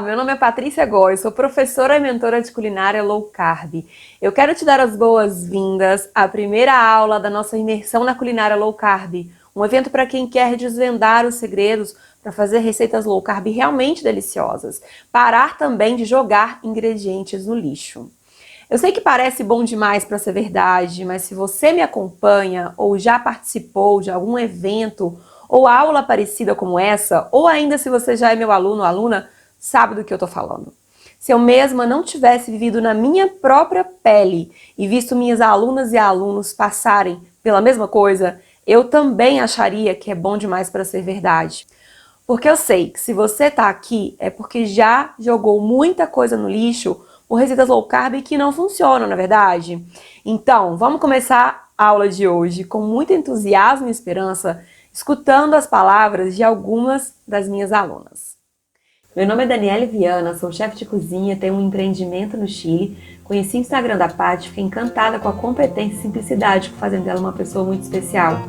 meu nome é Patrícia Góes, sou professora e mentora de culinária low carb. Eu quero te dar as boas-vindas à primeira aula da nossa imersão na culinária low carb, um evento para quem quer desvendar os segredos para fazer receitas low carb realmente deliciosas, parar também de jogar ingredientes no lixo. Eu sei que parece bom demais para ser verdade, mas se você me acompanha ou já participou de algum evento ou aula parecida como essa, ou ainda se você já é meu aluno ou aluna, sabe do que eu tô falando. Se eu mesma não tivesse vivido na minha própria pele e visto minhas alunas e alunos passarem pela mesma coisa, eu também acharia que é bom demais para ser verdade. Porque eu sei que se você tá aqui é porque já jogou muita coisa no lixo por receitas low carb que não funcionam, na verdade? Então, vamos começar a aula de hoje com muito entusiasmo e esperança, escutando as palavras de algumas das minhas alunas. Meu nome é Daniele Viana, sou chefe de cozinha, tenho um empreendimento no Chile, conheci o Instagram da Paty, fiquei encantada com a competência e simplicidade que fazem dela uma pessoa muito especial.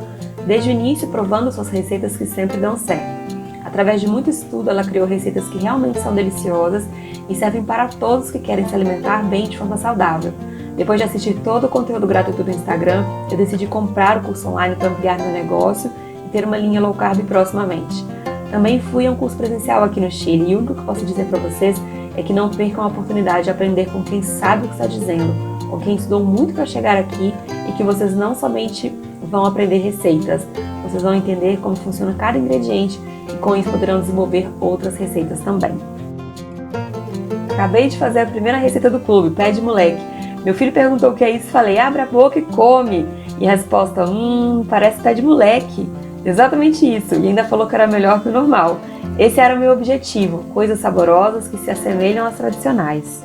Desde o início, provando suas receitas que sempre dão certo. Através de muito estudo, ela criou receitas que realmente são deliciosas e servem para todos que querem se alimentar bem de forma saudável. Depois de assistir todo o conteúdo gratuito do Instagram, eu decidi comprar o curso online para ampliar meu negócio e ter uma linha low carb proximamente. Também fui a um curso presencial aqui no Chile e o único que posso dizer para vocês é que não percam a oportunidade de aprender com quem sabe o que está dizendo, com quem estudou muito para chegar aqui e que vocês não somente vão aprender receitas, vocês vão entender como funciona cada ingrediente e com isso poderão desenvolver outras receitas também. Acabei de fazer a primeira receita do clube, pé de moleque. Meu filho perguntou o que é isso e falei, abre a boca e come. E a resposta, parece pé de moleque. Exatamente isso, e ainda falou que era melhor que o normal. Esse era o meu objetivo, coisas saborosas que se assemelham às tradicionais.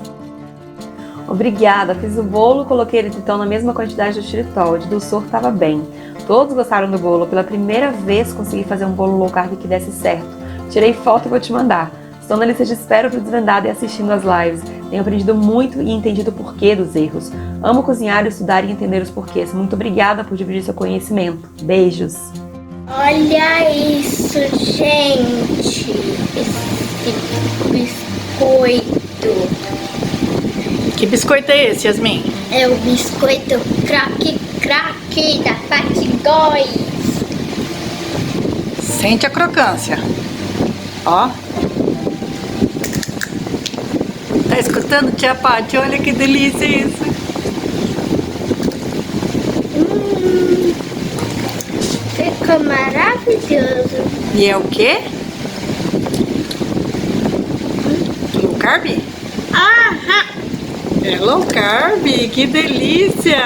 Obrigada, fiz o bolo, coloquei ele então na mesma quantidade do xilitol, de doçor estava bem. Todos gostaram do bolo, pela primeira vez consegui fazer um bolo low carb que desse certo. Tirei foto e vou te mandar. Estou na lista de espera para Desvendado e assistindo as lives. Tenho aprendido muito e entendido o porquê dos erros. Amo cozinhar, estudar e entender os porquês. Muito obrigada por dividir seu conhecimento. Beijos! Olha isso, gente! Esse biscoito. Que biscoito é esse, Yasmin? É o biscoito craque da Paty Góes. Sente a crocância. Ó. Tá escutando, tia Paty? Olha que delícia isso. Ficou maravilhoso. E é o quê? Low carb? Aham! É low carb, que delícia!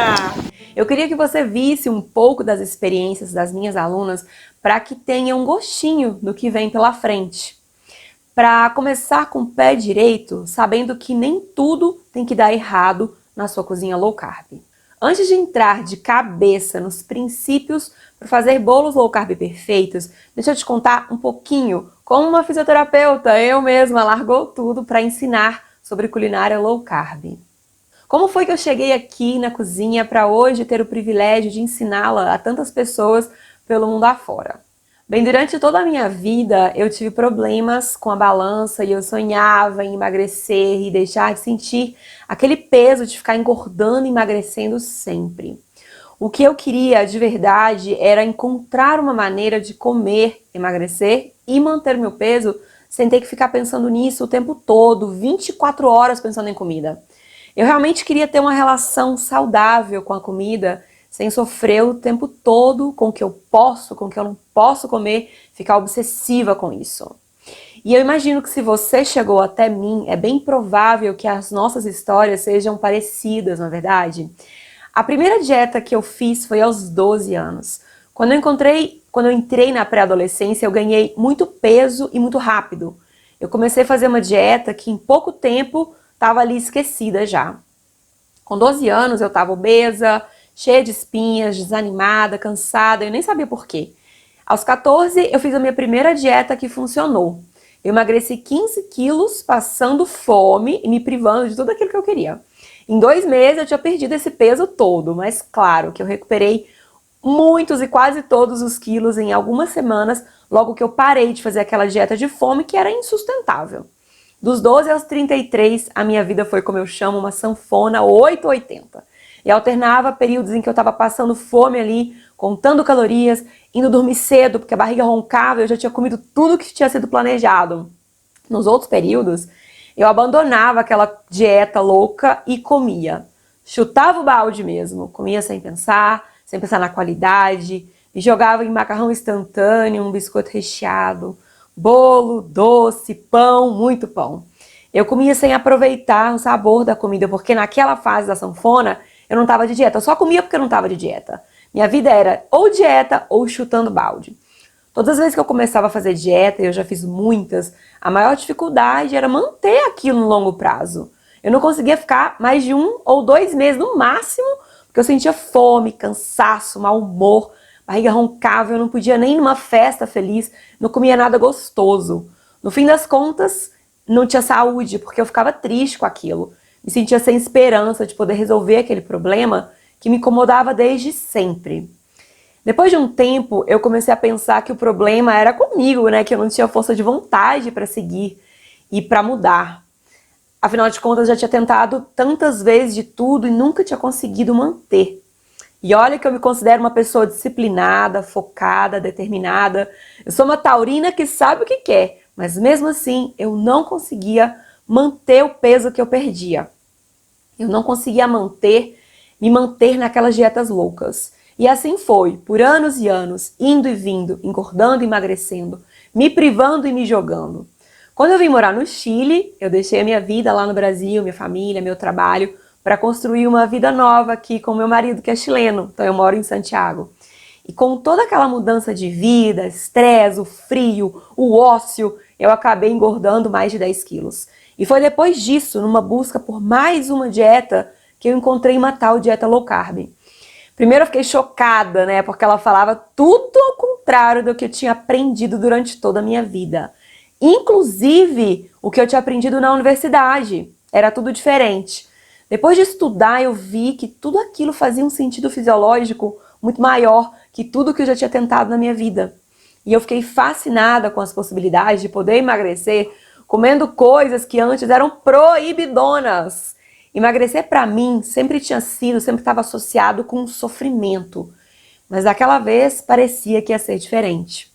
Eu queria que você visse um pouco das experiências das minhas alunas para que tenha um gostinho do que vem pela frente. Para começar com o pé direito, sabendo que nem tudo tem que dar errado na sua cozinha low carb. Antes de entrar de cabeça nos princípios para fazer bolos low carb perfeitos, deixa eu te contar um pouquinho como uma fisioterapeuta, eu mesma, largou tudo para ensinar sobre culinária low carb. Como foi que eu cheguei aqui na cozinha para hoje ter o privilégio de ensiná-la a tantas pessoas pelo mundo afora? Bem, durante toda a minha vida eu tive problemas com a balança e eu sonhava em emagrecer e deixar de sentir aquele peso de ficar engordando e emagrecendo sempre. O que eu queria de verdade era encontrar uma maneira de comer, emagrecer e manter meu peso sem ter que ficar pensando nisso o tempo todo, 24 horas pensando em comida. Eu realmente queria ter uma relação saudável com a comida, sem sofrer o tempo todo com o que eu posso, com o que eu não posso comer, ficar obsessiva com isso. E eu imagino que se você chegou até mim, é bem provável que as nossas histórias sejam parecidas, na verdade. A primeira dieta que eu fiz foi aos 12 anos. Quando eu entrei na pré-adolescência, eu ganhei muito peso e muito rápido. Eu comecei a fazer uma dieta que em pouco tempo estava ali esquecida já. Com 12 anos eu estava obesa, cheia de espinhas, desanimada, cansada, eu nem sabia por quê. Aos 14 eu fiz a minha primeira dieta que funcionou. Eu emagreci 15 quilos passando fome e me privando de tudo aquilo que eu queria. Em 2 meses eu tinha perdido esse peso todo, mas claro que eu recuperei muitos e quase todos os quilos em algumas semanas, logo que eu parei de fazer aquela dieta de fome que era insustentável. Dos 12 aos 33, a minha vida foi, como eu chamo, uma sanfona 880. E alternava períodos em que eu estava passando fome ali, contando calorias, indo dormir cedo, porque a barriga roncava e eu já tinha comido tudo que tinha sido planejado. Nos outros períodos, eu abandonava aquela dieta louca e comia. Chutava o balde mesmo, comia sem pensar na qualidade, me jogava em macarrão instantâneo, um biscoito recheado, bolo, doce, pão, muito pão. Eu comia sem aproveitar o sabor da comida, porque naquela fase da sanfona eu não estava de dieta. Eu só comia porque eu não estava de dieta. Minha vida era ou dieta ou chutando balde. Todas as vezes que eu começava a fazer dieta, e eu já fiz muitas, a maior dificuldade era manter aquilo no longo prazo. Eu não conseguia ficar mais de 1 ou 2 meses no máximo, porque eu sentia fome, cansaço, mau humor, barriga roncava, eu não podia nem ir numa festa feliz, não comia nada gostoso. No fim das contas, não tinha saúde, porque eu ficava triste com aquilo. Me sentia sem esperança de poder resolver aquele problema que me incomodava desde sempre. Depois de um tempo, eu comecei a pensar que o problema era comigo, né? Que eu não tinha força de vontade para seguir e para mudar. Afinal de contas, eu já tinha tentado tantas vezes de tudo e nunca tinha conseguido manter. E olha que eu me considero uma pessoa disciplinada, focada, determinada. Eu sou uma taurina que sabe o que quer, mas mesmo assim eu não conseguia manter o peso que eu perdia. Eu não conseguia me manter naquelas dietas loucas. E assim foi, por anos e anos, indo e vindo, engordando e emagrecendo, me privando e me jogando. Quando eu vim morar no Chile, eu deixei a minha vida lá no Brasil, minha família, meu trabalho, para construir uma vida nova aqui com meu marido, que é chileno. Então eu moro em Santiago. E com toda aquela mudança de vida, estresse, o frio, o ócio, eu acabei engordando mais de 10 quilos. E foi depois disso, numa busca por mais uma dieta, que eu encontrei uma tal dieta low carb. Primeiro eu fiquei chocada, né? Porque ela falava tudo ao contrário do que eu tinha aprendido durante toda a minha vida. Inclusive, o que eu tinha aprendido na universidade. Era tudo diferente. Depois de estudar, eu vi que tudo aquilo fazia um sentido fisiológico muito maior que tudo que eu já tinha tentado na minha vida. E eu fiquei fascinada com as possibilidades de poder emagrecer comendo coisas que antes eram proibidonas. Emagrecer para mim sempre estava associado com sofrimento. Mas daquela vez parecia que ia ser diferente.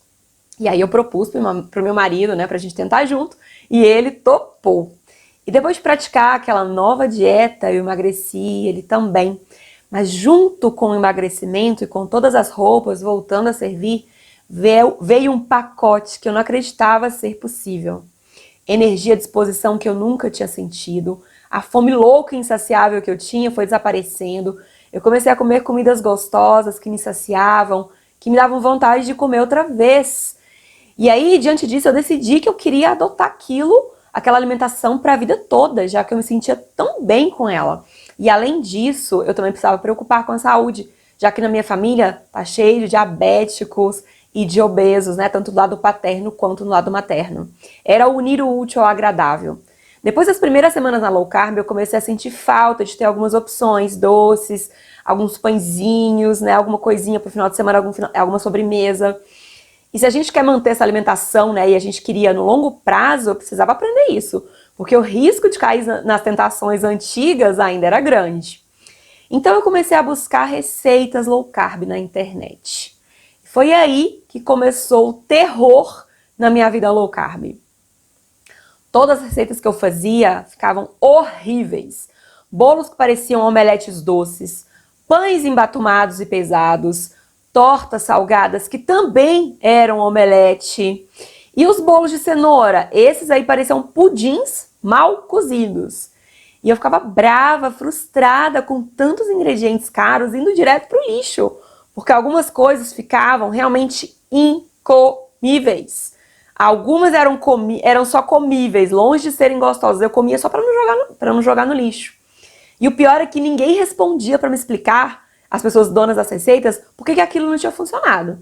E aí eu propus pro meu marido, né, pra gente tentar junto, e ele topou. E depois de praticar aquela nova dieta, eu emagreci, ele também. Mas junto com o emagrecimento e com todas as roupas voltando a servir, veio um pacote que eu não acreditava ser possível. Energia à disposição que eu nunca tinha sentido. A fome louca e insaciável que eu tinha foi desaparecendo. Eu comecei a comer comidas gostosas que me saciavam, que me davam vontade de comer outra vez. E aí, diante disso, eu decidi que eu queria adotar aquela alimentação para a vida toda, já que eu me sentia tão bem com ela. E além disso, eu também precisava preocupar com a saúde, já que na minha família tá cheio de diabéticos e de obesos, né? Tanto do lado paterno quanto do lado materno. Era unir o útil ao agradável. Depois das primeiras semanas na low carb, eu comecei a sentir falta de ter algumas opções, doces, alguns pãezinhos, né? Alguma coisinha pro final de semana, alguma sobremesa. E se a gente quer manter essa alimentação, né, e a gente queria no longo prazo, eu precisava aprender isso, porque o risco de cair nas tentações antigas ainda era grande. Então eu comecei a buscar receitas low carb na internet. Foi aí que começou o terror na minha vida low carb. Todas as receitas que eu fazia ficavam horríveis. Bolos que pareciam omeletes doces, pães embatumados e pesados, tortas salgadas que também eram omelete. E os bolos de cenoura, esses aí pareciam pudins mal cozidos. E eu ficava brava, frustrada com tantos ingredientes caros indo direto pro lixo, porque algumas coisas ficavam realmente incomíveis. Algumas eram só comíveis, longe de serem gostosas. Eu comia só para não jogar no lixo. E o pior é que ninguém respondia para me explicar, as pessoas donas das receitas, por que aquilo não tinha funcionado.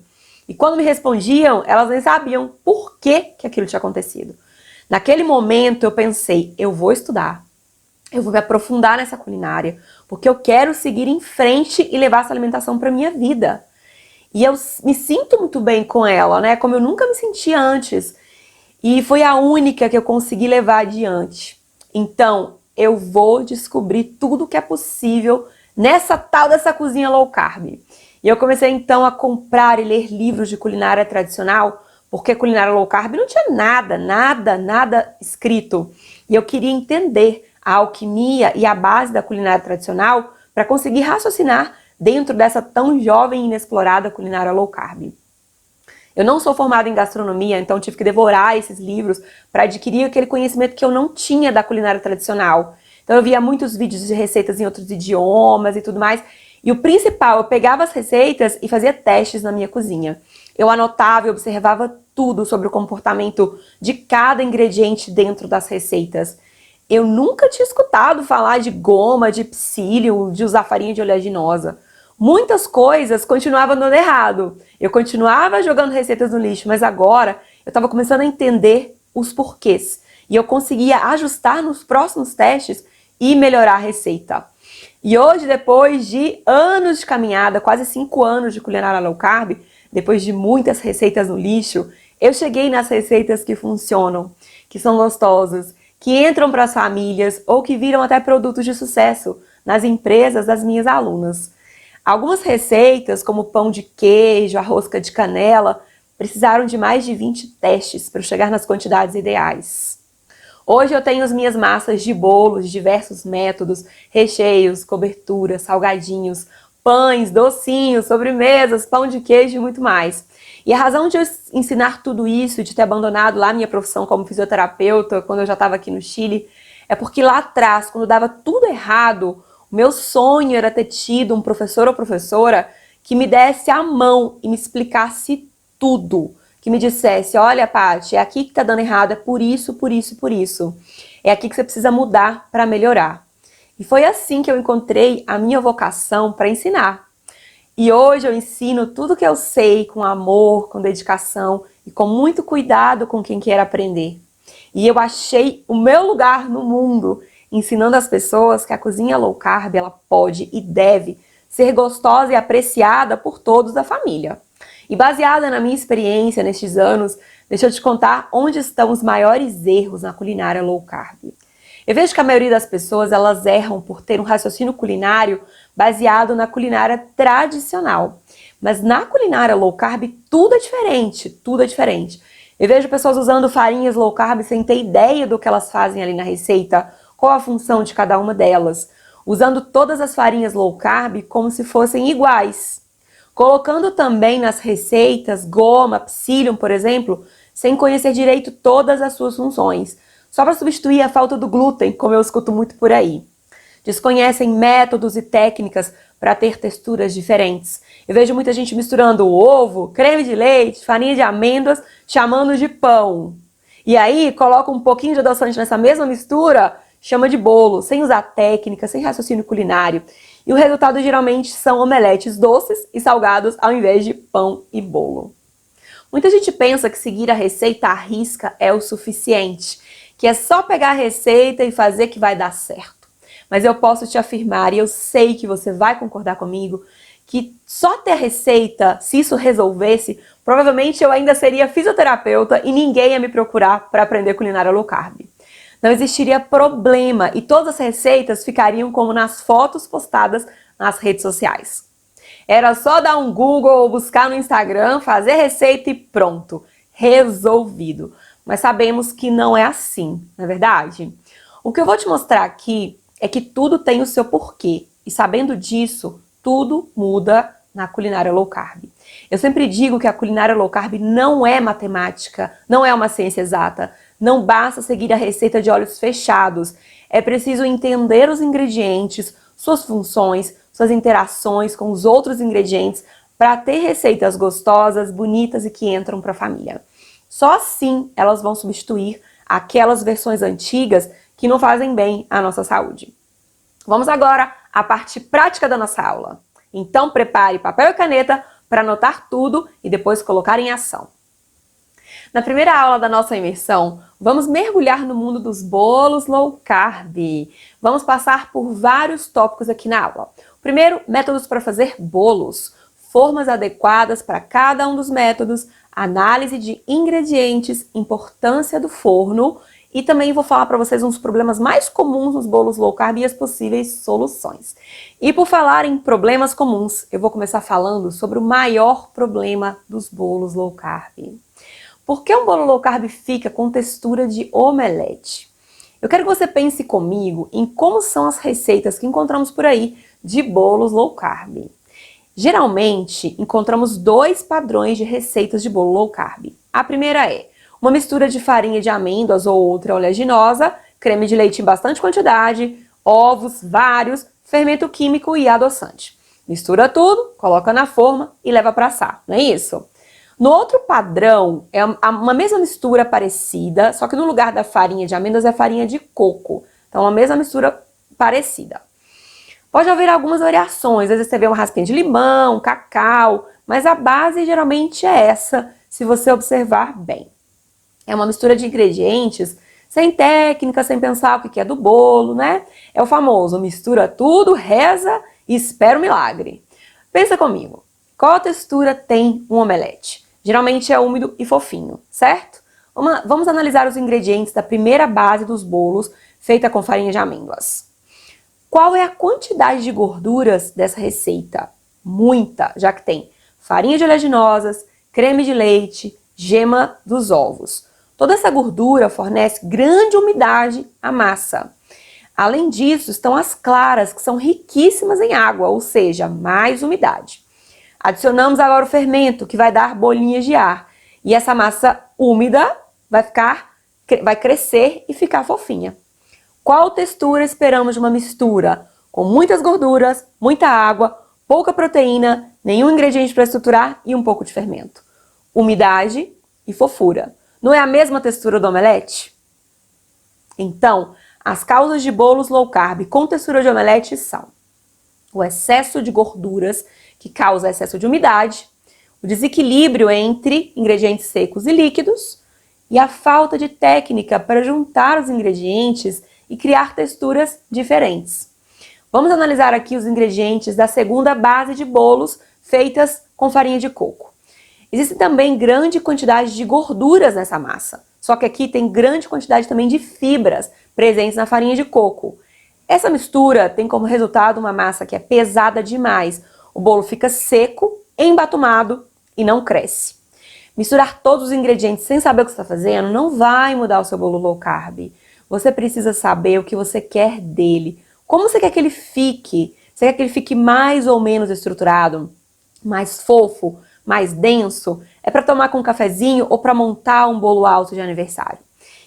E quando me respondiam, elas nem sabiam por que aquilo tinha acontecido. Naquele momento eu pensei, eu vou estudar, eu vou me aprofundar nessa culinária, porque eu quero seguir em frente e levar essa alimentação para minha vida. E eu me sinto muito bem com ela, né? Como eu nunca me sentia antes. E foi a única que eu consegui levar adiante. Então, eu vou descobrir tudo que é possível nessa tal dessa cozinha low carb. E eu comecei então a comprar e ler livros de culinária tradicional, porque culinária low carb não tinha nada escrito. E eu queria entender a alquimia e a base da culinária tradicional para conseguir raciocinar dentro dessa tão jovem e inexplorada culinária low carb. Eu não sou formada em gastronomia, então tive que devorar esses livros para adquirir aquele conhecimento que eu não tinha da culinária tradicional. Então eu via muitos vídeos de receitas em outros idiomas e tudo mais. E o principal, eu pegava as receitas e fazia testes na minha cozinha. Eu anotava e observava tudo sobre o comportamento de cada ingrediente dentro das receitas. Eu nunca tinha escutado falar de goma, de psyllium, de usar farinha de oleaginosa. Muitas coisas continuavam dando errado. Eu continuava jogando receitas no lixo, mas agora eu estava começando a entender os porquês. E eu conseguia ajustar nos próximos testes e melhorar a receita. E hoje, depois de anos de caminhada, quase 5 anos de culinária low carb, depois de muitas receitas no lixo, eu cheguei nas receitas que funcionam, que são gostosas, que entram para as famílias ou que viram até produtos de sucesso nas empresas das minhas alunas. Algumas receitas, como pão de queijo, a rosca de canela, precisaram de mais de 20 testes para chegar nas quantidades ideais. Hoje eu tenho as minhas massas de bolos de diversos métodos, recheios, coberturas, salgadinhos, pães, docinhos, sobremesas, pão de queijo e muito mais. E a razão de eu ensinar tudo isso, de ter abandonado lá minha profissão como fisioterapeuta, quando eu já estava aqui no Chile, é porque lá atrás, quando dava tudo errado, o meu sonho era ter tido um professor ou professora que me desse a mão e me explicasse tudo. Que me dissesse, olha, Paty, é aqui que tá dando errado, é por isso, por isso, por isso. É aqui que você precisa mudar para melhorar. E foi assim que eu encontrei a minha vocação para ensinar. E hoje eu ensino tudo que eu sei com amor, com dedicação e com muito cuidado com quem quer aprender. E eu achei o meu lugar no mundo, ensinando as pessoas que a cozinha low carb ela pode e deve ser gostosa e apreciada por todos da família. E baseada na minha experiência nestes anos, deixa eu te contar onde estão os maiores erros na culinária low carb. Eu vejo que a maioria das pessoas elas erram por ter um raciocínio culinário baseado na culinária tradicional. Mas na culinária low carb tudo é diferente, tudo é diferente. Eu vejo pessoas usando farinhas low carb sem ter ideia do que elas fazem ali na receita, qual a função de cada uma delas, usando todas as farinhas low carb como se fossem iguais. Colocando também nas receitas goma, psyllium, por exemplo, sem conhecer direito todas as suas funções, só para substituir a falta do glúten, como eu escuto muito por aí. Desconhecem métodos e técnicas para ter texturas diferentes. Eu vejo muita gente misturando ovo, creme de leite, farinha de amêndoas, chamando de pão. E aí coloca um pouquinho de adoçante nessa mesma mistura, chama de bolo, sem usar técnica, sem raciocínio culinário. E o resultado geralmente são omeletes doces e salgados ao invés de pão e bolo. Muita gente pensa que seguir a receita à risca é o suficiente, que é só pegar a receita e fazer que vai dar certo. Mas eu posso te afirmar, e eu sei que você vai concordar comigo, que só ter receita, se isso resolvesse, provavelmente eu ainda seria fisioterapeuta e ninguém ia me procurar para aprender culinária low carb. Não existiria problema e todas as receitas ficariam como nas fotos postadas nas redes sociais. Era só dar um Google ou buscar no Instagram, fazer receita e pronto, resolvido. Mas sabemos que não é assim, não é verdade? O que eu vou te mostrar aqui é que tudo tem o seu porquê. E sabendo disso, tudo muda na culinária low carb. Eu sempre digo que a culinária low carb não é matemática, não é uma ciência exata. Não basta seguir a receita de olhos fechados. É preciso entender os ingredientes, suas funções, suas interações com os outros ingredientes para ter receitas gostosas, bonitas e que entram para a família. Só assim elas vão substituir aquelas versões antigas que não fazem bem à nossa saúde. Vamos agora à parte prática da nossa aula. Então prepare papel e caneta para anotar tudo e depois colocar em ação. Na primeira aula da nossa imersão, vamos mergulhar no mundo dos bolos low carb. Vamos passar por vários tópicos aqui na aula. Primeiro, métodos para fazer bolos, formas adequadas para cada um dos métodos, análise de ingredientes, importância do forno e também vou falar para vocês uns problemas mais comuns nos bolos low carb e as possíveis soluções. E por falar em problemas comuns, eu vou começar falando sobre o maior problema dos bolos low carb. Por que um bolo low carb fica com textura de omelete? Eu quero que você pense comigo em como são as receitas que encontramos por aí de bolos low carb. Geralmente, encontramos dois padrões de receitas de bolo low carb. A primeira é uma mistura de farinha de amêndoas ou outra oleaginosa, creme de leite em bastante quantidade, ovos vários, fermento químico e adoçante. Mistura tudo, coloca na forma e leva para assar, não é isso? No outro padrão, é uma mesma mistura parecida, só que no lugar da farinha de amêndoas é farinha de coco. Então, uma mesma mistura parecida. Pode haver algumas variações, às vezes você vê uma raspinha de limão, cacau, mas a base geralmente é essa, se você observar bem. É uma mistura de ingredientes sem técnica, sem pensar o que é do bolo, né? É o famoso mistura tudo, reza e espera o milagre. Pensa comigo, qual textura tem um omelete? Geralmente é úmido e fofinho, certo? Vamos analisar os ingredientes da primeira base dos bolos, feita com farinha de amêndoas. Qual é a quantidade de gorduras dessa receita? Muita, já que tem farinha de oleaginosas, creme de leite, gema dos ovos. Toda essa gordura fornece grande umidade à massa. Além disso, estão as claras, que são riquíssimas em água, ou seja, mais umidade. Adicionamos agora o fermento, que vai dar bolinhas de ar. E essa massa úmida vai crescer e ficar fofinha. Qual textura esperamos de uma mistura? Com muitas gorduras, muita água, pouca proteína, nenhum ingrediente para estruturar e um pouco de fermento. Umidade e fofura. Não é a mesma textura do omelete? Então, as causas de bolos low carb com textura de omelete são o excesso de gorduras, que causa excesso de umidade, o desequilíbrio entre ingredientes secos e líquidos e a falta de técnica para juntar os ingredientes e criar texturas diferentes. Vamos analisar aqui os ingredientes da segunda base de bolos feitas com farinha de coco. Existe também grande quantidade de gorduras nessa massa, só que aqui tem grande quantidade também de fibras presentes na farinha de coco. Essa mistura tem como resultado uma massa que é pesada demais. O bolo fica seco, embatumado e não cresce. Misturar todos os ingredientes sem saber o que você está fazendo não vai mudar o seu bolo low carb. Você precisa saber o que você quer dele. Como você quer que ele fique? Você quer que ele fique mais ou menos estruturado? Mais fofo? Mais denso? É para tomar com um cafezinho ou para montar um bolo alto de aniversário?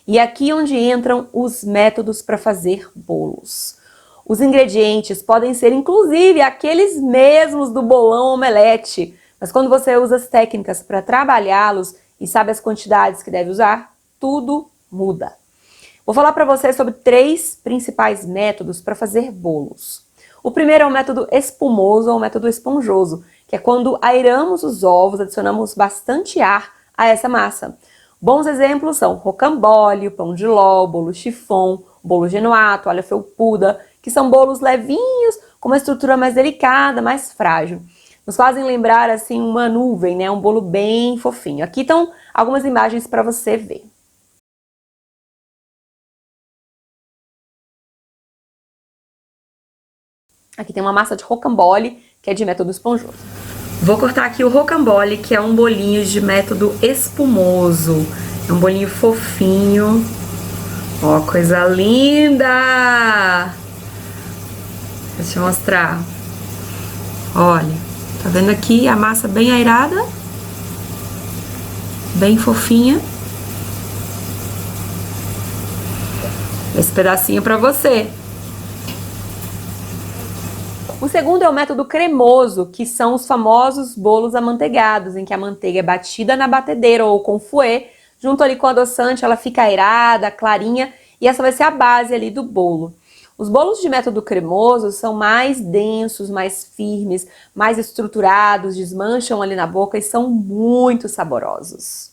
E é aqui onde entram os métodos para fazer bolos. Os ingredientes podem ser inclusive aqueles mesmos do bolão omelete, mas quando você usa as técnicas para trabalhá-los e sabe as quantidades que deve usar, tudo muda. Vou falar para vocês sobre 3 principais métodos para fazer bolos. O primeiro é o método espumoso ou o método esponjoso, que é quando airamos os ovos, adicionamos bastante ar a essa massa. Bons exemplos são rocambole, pão de ló, bolo chiffon, bolo genuato, toalha felpuda, que são bolos levinhos, com uma estrutura mais delicada, mais frágil. Nos fazem lembrar assim uma nuvem, né? Um bolo bem fofinho. Aqui estão algumas imagens para você ver. Aqui tem uma massa de rocambole, que é de método esponjoso. Vou cortar aqui o rocambole, que é um bolinho de método espumoso. É um bolinho fofinho. Ó, coisa linda! Deixa eu mostrar. Olha, tá vendo aqui a massa bem airada? Bem fofinha. Esse pedacinho pra você. O segundo é o método cremoso, que são os famosos bolos amanteigados, em que a manteiga é batida na batedeira ou com fouet, junto ali com o adoçante, ela fica airada, clarinha, e essa vai ser a base ali do bolo. Os bolos de método cremoso são mais densos, mais firmes, mais estruturados, desmancham ali na boca e são muito saborosos.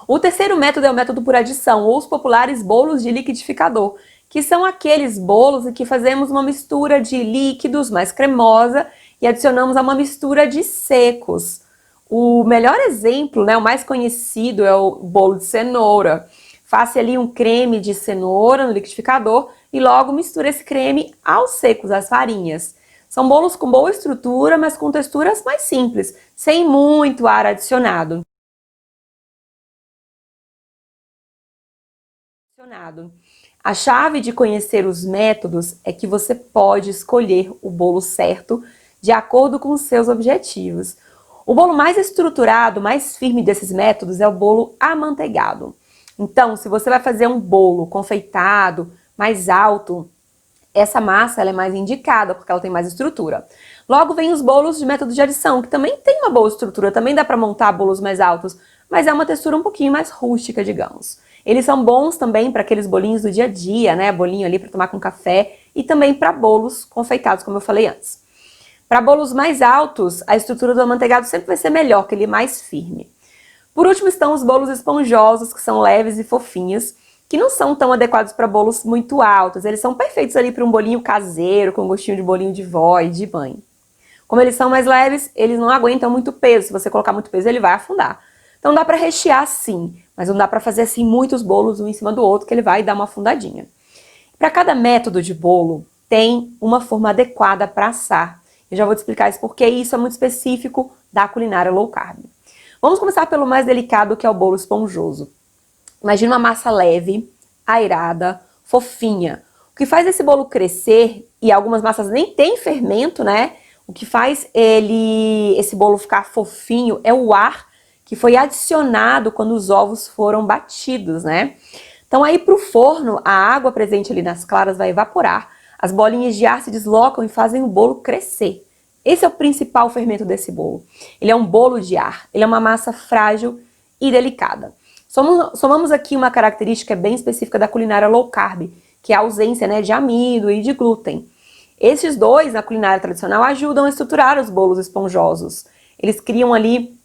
O terceiro método é o método por adição, ou os populares bolos de liquidificador, que são aqueles bolos em que fazemos uma mistura de líquidos mais cremosa e adicionamos a uma mistura de secos. O melhor exemplo, né, o mais conhecido é o bolo de cenoura. Faça ali um creme de cenoura no liquidificador e logo misture esse creme aos secos, as farinhas. São bolos com boa estrutura, mas com texturas mais simples, sem muito ar adicionado. A chave de conhecer os métodos é que você pode escolher o bolo certo de acordo com os seus objetivos. O bolo mais estruturado, mais firme desses métodos é o bolo amanteigado. Então, se você vai fazer um bolo confeitado, mais alto, essa massa ela é mais indicada porque ela tem mais estrutura. Logo vem os bolos de método de adição, que também tem uma boa estrutura, também dá para montar bolos mais altos, mas é uma textura um pouquinho mais rústica, digamos. Eles são bons também para aqueles bolinhos do dia a dia, né? Bolinho ali para tomar com café e também para bolos confeitados, como eu falei antes. Para bolos mais altos, a estrutura do amanteigado sempre vai ser melhor, que ele é mais firme. Por último estão os bolos esponjosos, que são leves e fofinhos, que não são tão adequados para bolos muito altos. Eles são perfeitos ali para um bolinho caseiro, com gostinho de bolinho de vó e de mãe. Como eles são mais leves, eles não aguentam muito peso. Se você colocar muito peso, ele vai afundar. Então dá para rechear sim, mas não dá para fazer assim muitos bolos um em cima do outro, que ele vai dar uma afundadinha. Para cada método de bolo, tem uma forma adequada para assar. Eu já vou te explicar isso porque isso é muito específico da culinária low carb. Vamos começar pelo mais delicado, que é o bolo esponjoso. Imagina uma massa leve, airada, fofinha. O que faz esse bolo crescer, e algumas massas nem tem fermento, né? O que faz esse bolo ficar fofinho é o ar que foi adicionado quando os ovos foram batidos, né? Então aí pro forno, a água presente ali nas claras vai evaporar, as bolinhas de ar se deslocam e fazem o bolo crescer. Esse é o principal fermento desse bolo. Ele é um bolo de ar, ele é uma massa frágil e delicada. Somamos aqui uma característica bem específica da culinária low carb, que é a ausência, né, de amido e de glúten. Esses dois, na culinária tradicional, ajudam a estruturar os bolos esponjosos. Eles criam ali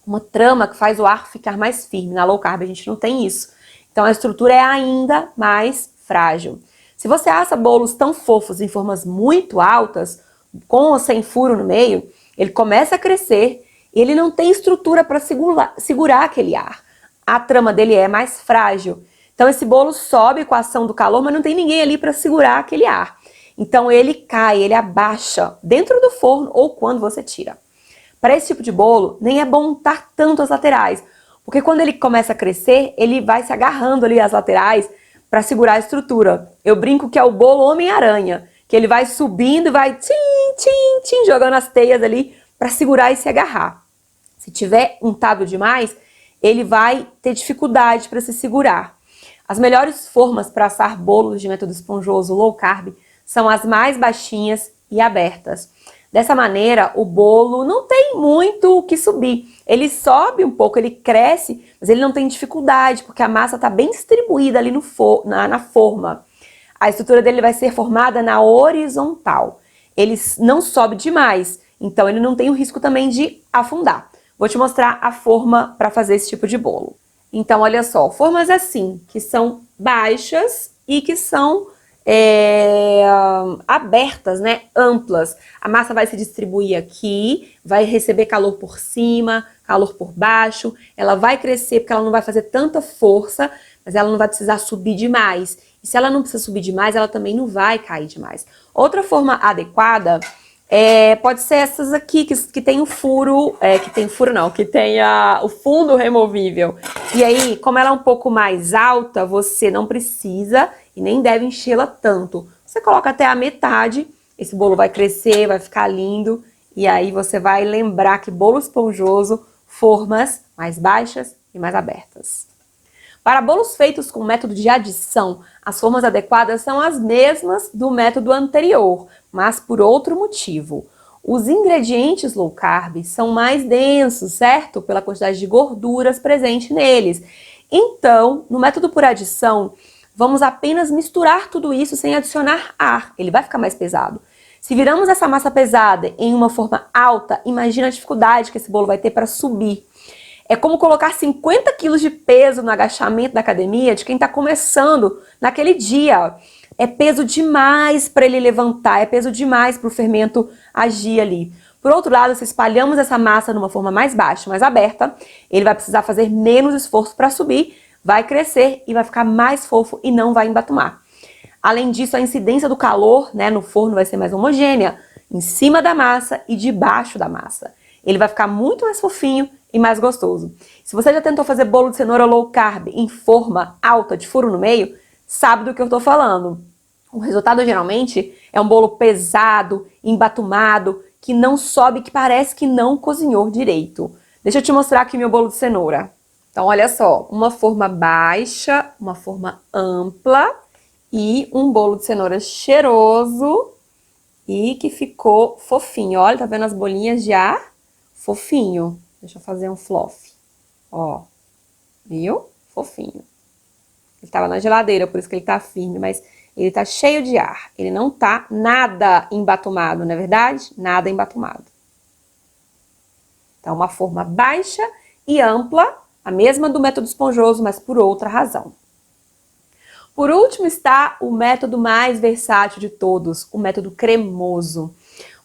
uma trama que faz o ar ficar mais firme. Na low carb a gente não tem isso. Então a estrutura é ainda mais frágil. Se você assa bolos tão fofos em formas muito altas, com ou sem furo no meio, ele começa a crescer e ele não tem estrutura para segurar aquele ar. A trama dele é mais frágil. Então esse bolo sobe com a ação do calor, mas não tem ninguém ali para segurar aquele ar. Então ele cai, ele abaixa dentro do forno ou quando você tira. Para esse tipo de bolo, nem é bom untar tanto as laterais, porque quando ele começa a crescer, ele vai se agarrando ali as laterais para segurar a estrutura. Eu brinco que é o bolo Homem-Aranha, que ele vai subindo e vai jogando as teias ali para segurar e se agarrar. Se tiver untado demais, ele vai ter dificuldade para se segurar. As melhores formas para assar bolos de método esponjoso low carb são as mais baixinhas e abertas. Dessa maneira, o bolo não tem muito o que subir. Ele sobe um pouco, ele cresce, mas ele não tem dificuldade, porque a massa está bem distribuída ali na forma. A estrutura dele vai ser formada na horizontal. Ele não sobe demais, então ele não tem o risco também de afundar. Vou te mostrar a forma para fazer esse tipo de bolo. Então, olha só, formas assim, que são baixas e que são abertas, né, amplas. A massa vai se distribuir aqui, vai receber calor por cima, calor por baixo, ela vai crescer porque ela não vai fazer tanta força, mas ela não vai precisar subir demais. E se ela não precisa subir demais, ela também não vai cair demais. Outra forma adequada pode ser essas aqui, que tem o furo, que tem o fundo removível. E aí, como ela é um pouco mais alta, você não precisa e nem deve enchê-la tanto. Você coloca até a metade, esse bolo vai crescer, vai ficar lindo. E aí você vai lembrar que bolo esponjoso, formas mais baixas e mais abertas. Para bolos feitos com método de adição, as formas adequadas são as mesmas do método anterior, mas por outro motivo. Os ingredientes low carb são mais densos, certo? Pela quantidade de gorduras presente neles. Então, no método por adição, vamos apenas misturar tudo isso sem adicionar ar. Ele vai ficar mais pesado. Se viramos essa massa pesada em uma forma alta, imagina a dificuldade que esse bolo vai ter para subir. É como colocar 50 quilos de peso no agachamento da academia de quem está começando naquele dia. É peso demais para ele levantar, é peso demais para o fermento agir ali. Por outro lado, se espalhamos essa massa numa forma mais baixa, mais aberta, ele vai precisar fazer menos esforço para subir, vai crescer e vai ficar mais fofo e não vai embatumar. Além disso, a incidência do calor, né, no forno vai ser mais homogênea, em cima da massa e debaixo da massa. Ele vai ficar muito mais fofinho e mais gostoso. Se você já tentou fazer bolo de cenoura low carb em forma alta, de furo no meio, sabe do que eu estou falando. O resultado geralmente é um bolo pesado, embatumado, que não sobe, que parece que não cozinhou direito. Deixa eu te mostrar aqui meu bolo de cenoura. Então, olha só, uma forma baixa, uma forma ampla e um bolo de cenoura cheiroso e que ficou fofinho. Olha, tá vendo as bolinhas já? Fofinho. Deixa eu fazer um fluff. Ó, viu? Fofinho. Ele tava na geladeira, por isso que ele tá firme, mas ele tá cheio de ar. Ele não tá nada embatumado, não é verdade? Nada embatumado. Então, uma forma baixa e ampla, a mesma do método esponjoso, mas por outra razão. Por último está o método mais versátil de todos, o método cremoso.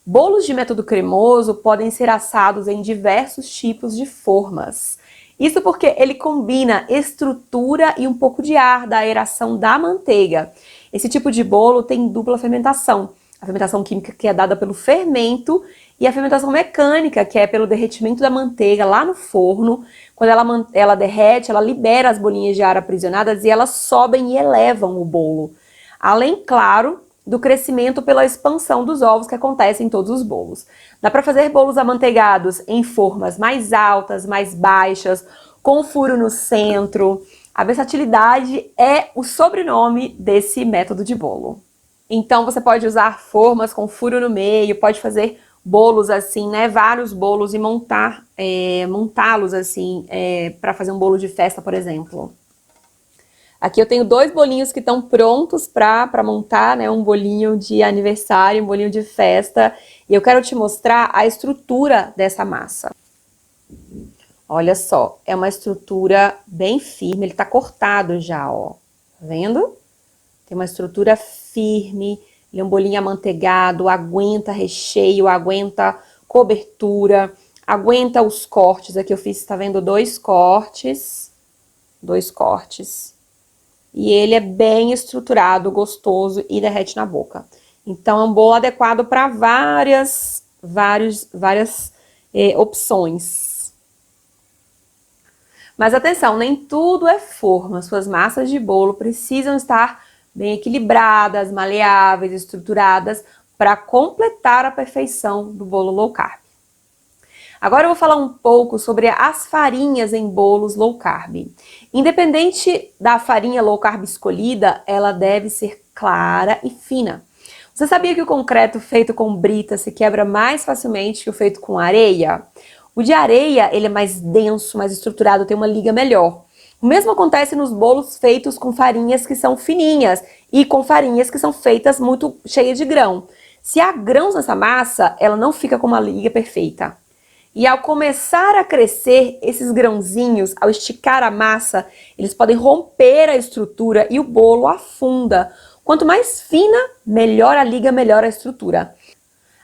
Bolos de método cremoso podem ser assados em diversos tipos de formas. Isso porque ele combina estrutura e um pouco de ar da aeração da manteiga. Esse tipo de bolo tem dupla fermentação. A fermentação química, que é dada pelo fermento, e a fermentação mecânica, que é pelo derretimento da manteiga lá no forno. Quando ela derrete, ela libera as bolinhas de ar aprisionadas e elas sobem e elevam o bolo. Além, claro, do crescimento pela expansão dos ovos que acontece em todos os bolos. Dá para fazer bolos amanteigados em formas mais altas, mais baixas, com furo no centro. A versatilidade é o sobrenome desse método de bolo. Então você pode usar formas com furo no meio, pode fazer bolos assim, né, vários bolos e montá-los assim, para fazer um bolo de festa, por exemplo. Aqui eu tenho 2 bolinhos que estão prontos para montar, né, um bolinho de aniversário, um bolinho de festa. E eu quero te mostrar a estrutura dessa massa. Olha só, é uma estrutura bem firme, ele tá cortado já, ó. Tá vendo? Tem uma estrutura firme, ele é um bolinho amanteigado, aguenta recheio, aguenta cobertura, aguenta os cortes. Aqui eu fiz, tá vendo, 2 cortes. 2 cortes. E ele é bem estruturado, gostoso e derrete na boca. Então, é um bolo adequado para várias opções. Mas atenção, nem tudo é forma. Suas massas de bolo precisam estar bem equilibradas, maleáveis, estruturadas para completar a perfeição do bolo low carb. Agora eu vou falar um pouco sobre as farinhas em bolos low carb. Independente da farinha low carb escolhida, ela deve ser clara e fina. Você sabia que o concreto feito com brita se quebra mais facilmente que o feito com areia? O de areia, ele é mais denso, mais estruturado, tem uma liga melhor. O mesmo acontece nos bolos feitos com farinhas que são fininhas e com farinhas que são feitas muito cheias de grão. Se há grãos nessa massa, ela não fica com uma liga perfeita. E ao começar a crescer, esses grãozinhos, ao esticar a massa, eles podem romper a estrutura e o bolo afunda. Quanto mais fina, melhor a liga, melhor a estrutura.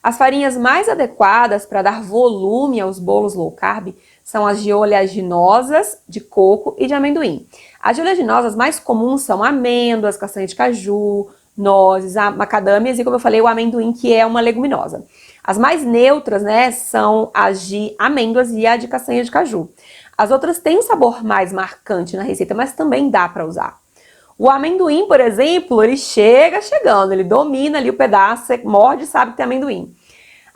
As farinhas mais adequadas para dar volume aos bolos low carb são as de oleaginosas, de coco e de amendoim. As de oleaginosas mais comuns são amêndoas, castanha de caju, nozes, macadâmias e, como eu falei, o amendoim, que é uma leguminosa. As mais neutras, né, são as de amêndoas e a de castanha de caju. As outras têm um sabor mais marcante na receita, mas também dá para usar. O amendoim, por exemplo, ele chega chegando, ele domina ali o pedaço, você morde e sabe que tem amendoim.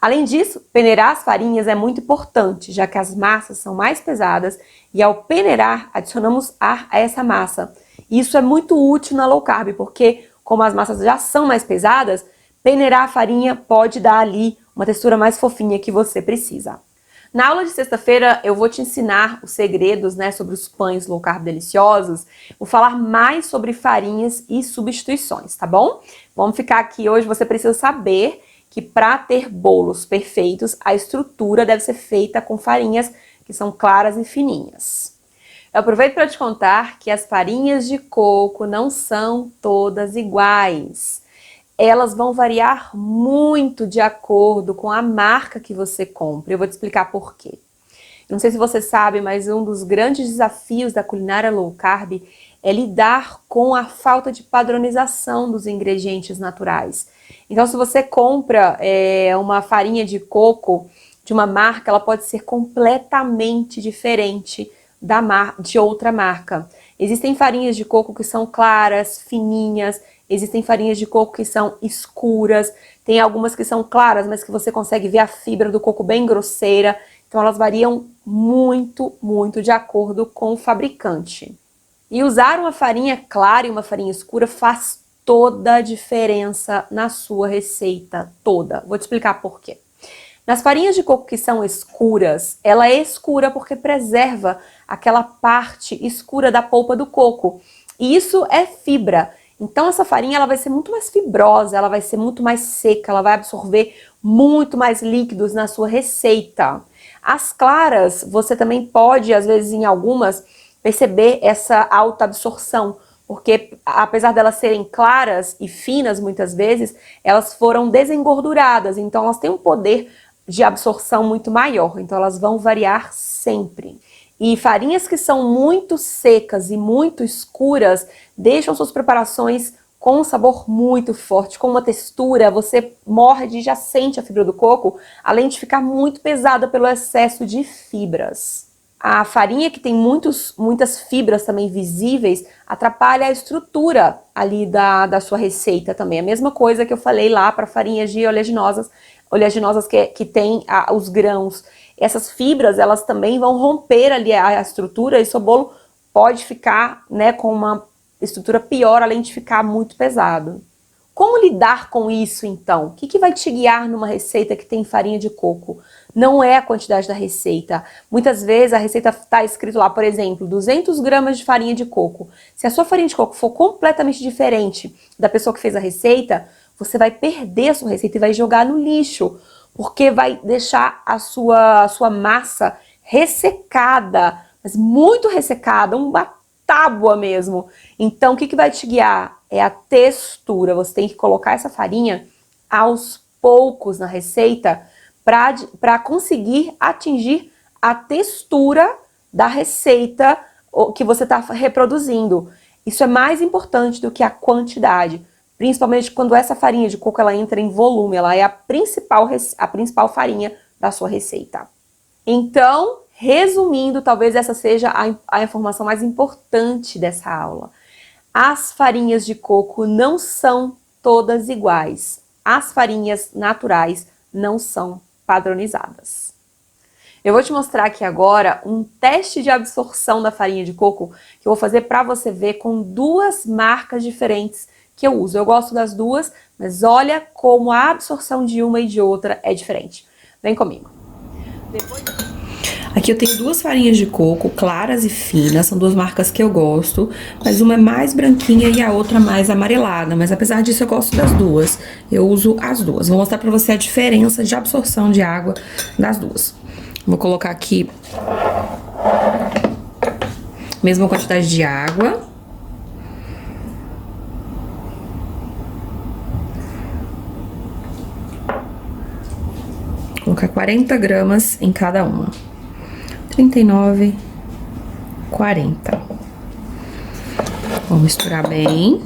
Além disso, peneirar as farinhas é muito importante, já que as massas são mais pesadas e ao peneirar, adicionamos ar a essa massa. Isso é muito útil na low carb, porque como as massas já são mais pesadas, peneirar a farinha pode dar ali uma textura mais fofinha que você precisa. Na aula de sexta-feira eu vou te ensinar os segredos, né, sobre os pães low carb deliciosos. Vou falar mais sobre farinhas e substituições, tá bom? Vamos ficar aqui hoje, você precisa saber que para ter bolos perfeitos, a estrutura deve ser feita com farinhas que são claras e fininhas. Eu aproveito para te contar que as farinhas de coco não são todas iguais. elas vão variar muito de acordo com a marca que você compra. Eu vou te explicar por quê. Não sei se você sabe, mas um dos grandes desafios da culinária low carb é lidar com a falta de padronização dos ingredientes naturais. Então, se você compra uma farinha de coco de uma marca, ela pode ser completamente diferente de outra marca. Existem farinhas de coco que são claras, fininhas, existem farinhas de coco que são escuras, tem algumas que são claras, mas que você consegue ver a fibra do coco bem grosseira. Então elas variam muito, muito de acordo com o fabricante. E usar uma farinha clara e uma farinha escura faz toda a diferença na sua receita toda. Vou te explicar por quê. Nas farinhas de coco que são escuras, ela é escura porque preserva aquela parte escura da polpa do coco. E isso é fibra. Então essa farinha ela vai ser muito mais fibrosa, ela vai ser muito mais seca, ela vai absorver muito mais líquidos na sua receita. As claras, você também pode, às vezes em algumas, perceber essa alta absorção, porque apesar delas serem claras e finas muitas vezes, elas foram desengorduradas, então elas têm um poder de absorção muito maior, então elas vão variar sempre. E farinhas que são muito secas e muito escuras deixam suas preparações com um sabor muito forte, com uma textura, você morde e já sente a fibra do coco, além de ficar muito pesada pelo excesso de fibras. A farinha que tem muitas fibras também visíveis atrapalha a estrutura ali da sua receita também. A mesma coisa que eu falei lá para farinhas de oleaginosas que tem os grãos. Essas fibras, elas também vão romper ali a estrutura e seu bolo pode ficar, né, com uma estrutura pior, além de ficar muito pesado. Como lidar com isso, então? O que vai te guiar numa receita que tem farinha de coco? Não é a quantidade da receita. Muitas vezes a receita está escrito lá, por exemplo, 200 gramas de farinha de coco. Se a sua farinha de coco for completamente diferente da pessoa que fez a receita, você vai perder a sua receita e vai jogar no lixo, porque vai deixar a sua massa ressecada, mas muito ressecada, uma tábua mesmo. Então, o que vai te guiar? É a textura. Você tem que colocar essa farinha aos poucos na receita para conseguir atingir a textura da receita que você está reproduzindo. Isso é mais importante do que a quantidade, principalmente quando essa farinha de coco ela entra em volume, ela é a principal farinha da sua receita. Então, resumindo, talvez essa seja a informação mais importante dessa aula. As farinhas de coco não são todas iguais. As farinhas naturais não são padronizadas. Eu vou te mostrar aqui agora um teste de absorção da farinha de coco que eu vou fazer para você ver com duas marcas diferentes que eu uso. Eu gosto das duas, mas olha como a absorção de uma e de outra é diferente. Vem comigo. Aqui eu tenho duas farinhas de coco, claras e finas, são duas marcas que eu gosto, mas uma é mais branquinha e a outra mais amarelada, mas apesar disso eu gosto das duas, eu uso as duas. Vou mostrar pra você a diferença de absorção de água das duas. Vou colocar aqui mesma quantidade de água. Vou colocar 40 gramas em cada uma. 39, 40. Vou misturar bem.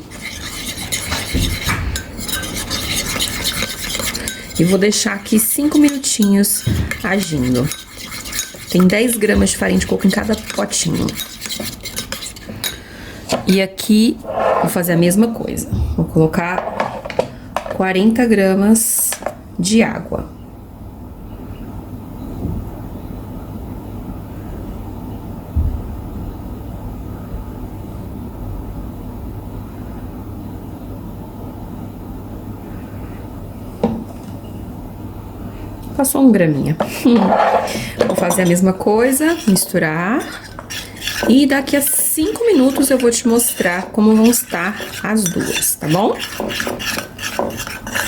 E vou deixar aqui 5 minutinhos agindo. Tem 10 gramas de farinha de coco em cada potinho. E aqui vou fazer a mesma coisa. Vou colocar 40 gramas de água. Passou 1 graminha. Vou fazer a mesma coisa, misturar. E daqui a 5 minutos eu vou te mostrar como vão estar as duas, tá bom?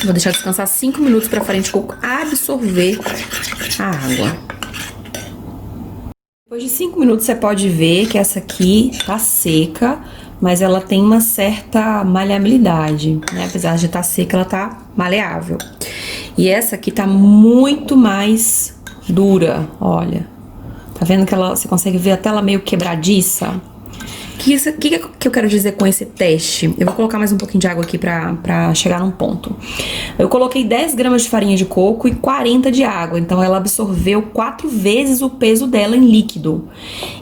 Vou deixar descansar 5 minutos para a farinha de coco absorver a água. Depois de 5 minutos você pode ver que essa aqui tá seca, mas ela tem uma certa maleabilidade, né? Apesar de estar seca, ela tá maleável. E essa aqui tá muito mais dura, olha. Tá vendo que ela, você consegue ver até ela meio quebradiça? O que eu quero dizer com esse teste? Eu vou colocar mais um pouquinho de água aqui pra chegar num ponto. Eu coloquei 10 gramas de farinha de coco e 40 de água, então ela absorveu 4 vezes o peso dela em líquido.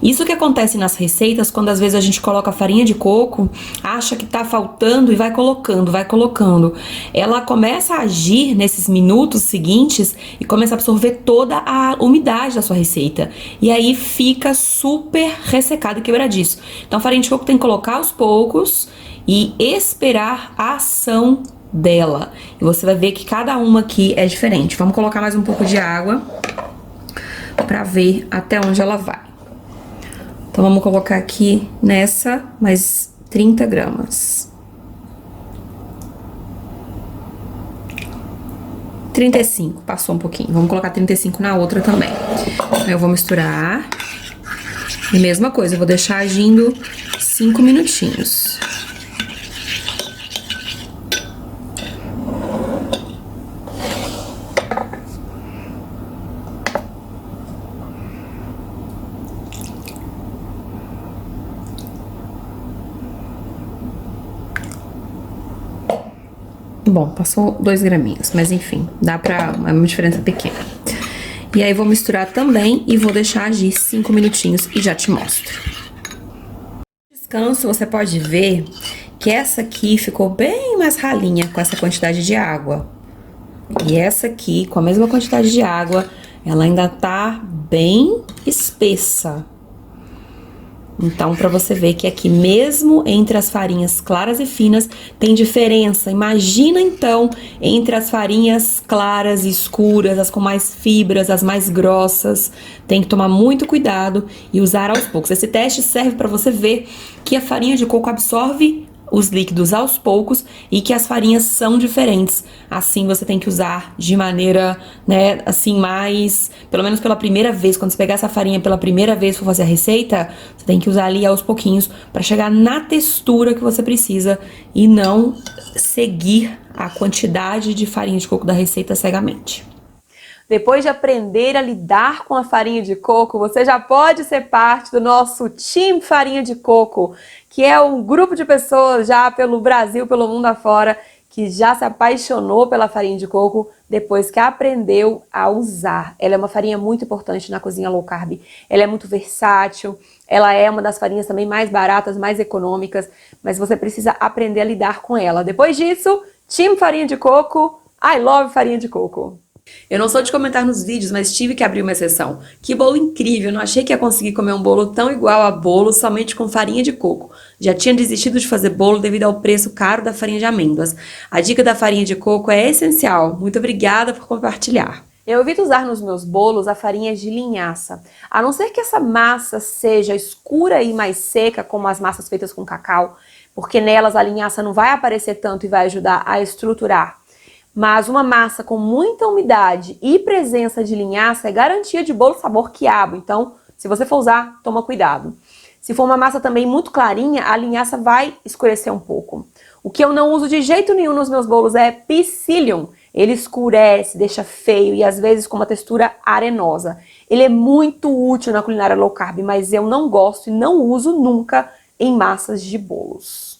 Isso que acontece nas receitas, quando às vezes a gente coloca a farinha de coco, acha que tá faltando e vai colocando, vai colocando. Ela começa a agir nesses minutos seguintes e começa a absorver toda a umidade da sua receita. E aí fica super ressecado e quebradiço. Então, a farinha de coco tem que colocar aos poucos e esperar a ação dela. E você vai ver que cada uma aqui é diferente. Vamos colocar mais um pouco de água pra ver até onde ela vai. Então, vamos colocar aqui nessa mais 30 gramas. 35, passou um pouquinho. Vamos colocar 35 na outra também. Eu vou misturar. E mesma coisa, eu vou deixar agindo 5 minutinhos. Bom, passou 2 graminhos, mas enfim, dá pra... é uma diferença pequena. E aí, vou misturar também e vou deixar agir 5 minutinhos e já te mostro. No descanso, você pode ver que essa aqui ficou bem mais ralinha com essa quantidade de água. E essa aqui, com a mesma quantidade de água, ela ainda tá bem espessa. Então, pra você ver que aqui, mesmo entre as farinhas claras e finas, tem diferença. Imagina, então, entre as farinhas claras e escuras, as com mais fibras, as mais grossas. Tem que tomar muito cuidado e usar aos poucos. Esse teste serve pra você ver que a farinha de coco absorve os líquidos aos poucos e que as farinhas são diferentes. Assim, você tem que usar de maneira, né, assim, mais... Pelo menos pela primeira vez, quando você pegar essa farinha pela primeira vez for fazer a receita, você tem que usar ali aos pouquinhos para chegar na textura que você precisa e não seguir a quantidade de farinha de coco da receita cegamente. Depois de aprender a lidar com a farinha de coco, você já pode ser parte do nosso Team Farinha de Coco, que é um grupo de pessoas já pelo Brasil, pelo mundo afora, que já se apaixonou pela farinha de coco depois que aprendeu a usar. Ela é uma farinha muito importante na cozinha low carb. Ela é muito versátil, ela é uma das farinhas também mais baratas, mais econômicas, mas você precisa aprender a lidar com ela. Depois disso, Team Farinha de Coco, I love farinha de coco. Eu não sou de comentar nos vídeos, mas tive que abrir uma exceção. Que bolo incrível! Não achei que ia conseguir comer um bolo tão igual a bolo somente com farinha de coco. Já tinha desistido de fazer bolo devido ao preço caro da farinha de amêndoas. A dica da farinha de coco é essencial. Muito obrigada por compartilhar. Eu evito usar nos meus bolos a farinha de linhaça, a não ser que essa massa seja escura e mais seca, como as massas feitas com cacau, porque nelas a linhaça não vai aparecer tanto e vai ajudar a estruturar. Mas uma massa com muita umidade e presença de linhaça é garantia de bolo sabor quiabo. Então, se você for usar, toma cuidado. Se for uma massa também muito clarinha, a linhaça vai escurecer um pouco. O que eu não uso de jeito nenhum nos meus bolos é psyllium. Ele escurece, deixa feio e às vezes com uma textura arenosa. Ele é muito útil na culinária low carb, mas eu não gosto e não uso nunca em massas de bolos.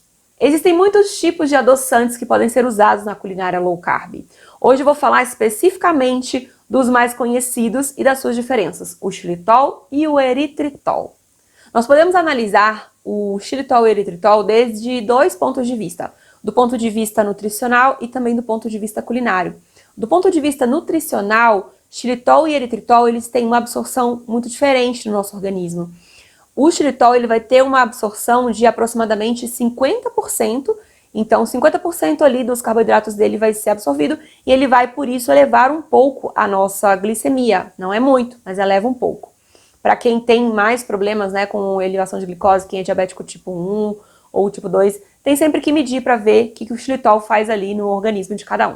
Existem muitos tipos de adoçantes que podem ser usados na culinária low carb. Hoje eu vou falar especificamente dos mais conhecidos e das suas diferenças, o xilitol e o eritritol. Nós podemos analisar o xilitol e o eritritol desde 2 pontos de vista, do ponto de vista nutricional e também do ponto de vista culinário. Do ponto de vista nutricional, xilitol e eritritol eles têm uma absorção muito diferente no nosso organismo. O xilitol ele vai ter uma absorção de aproximadamente 50%, então 50% ali dos carboidratos dele vai ser absorvido e ele vai, por isso, elevar um pouco a nossa glicemia. Não é muito, mas eleva um pouco. Para quem tem mais problemas, né, com elevação de glicose, quem é diabético tipo 1 ou tipo 2, tem sempre que medir para ver o que o xilitol faz ali no organismo de cada um.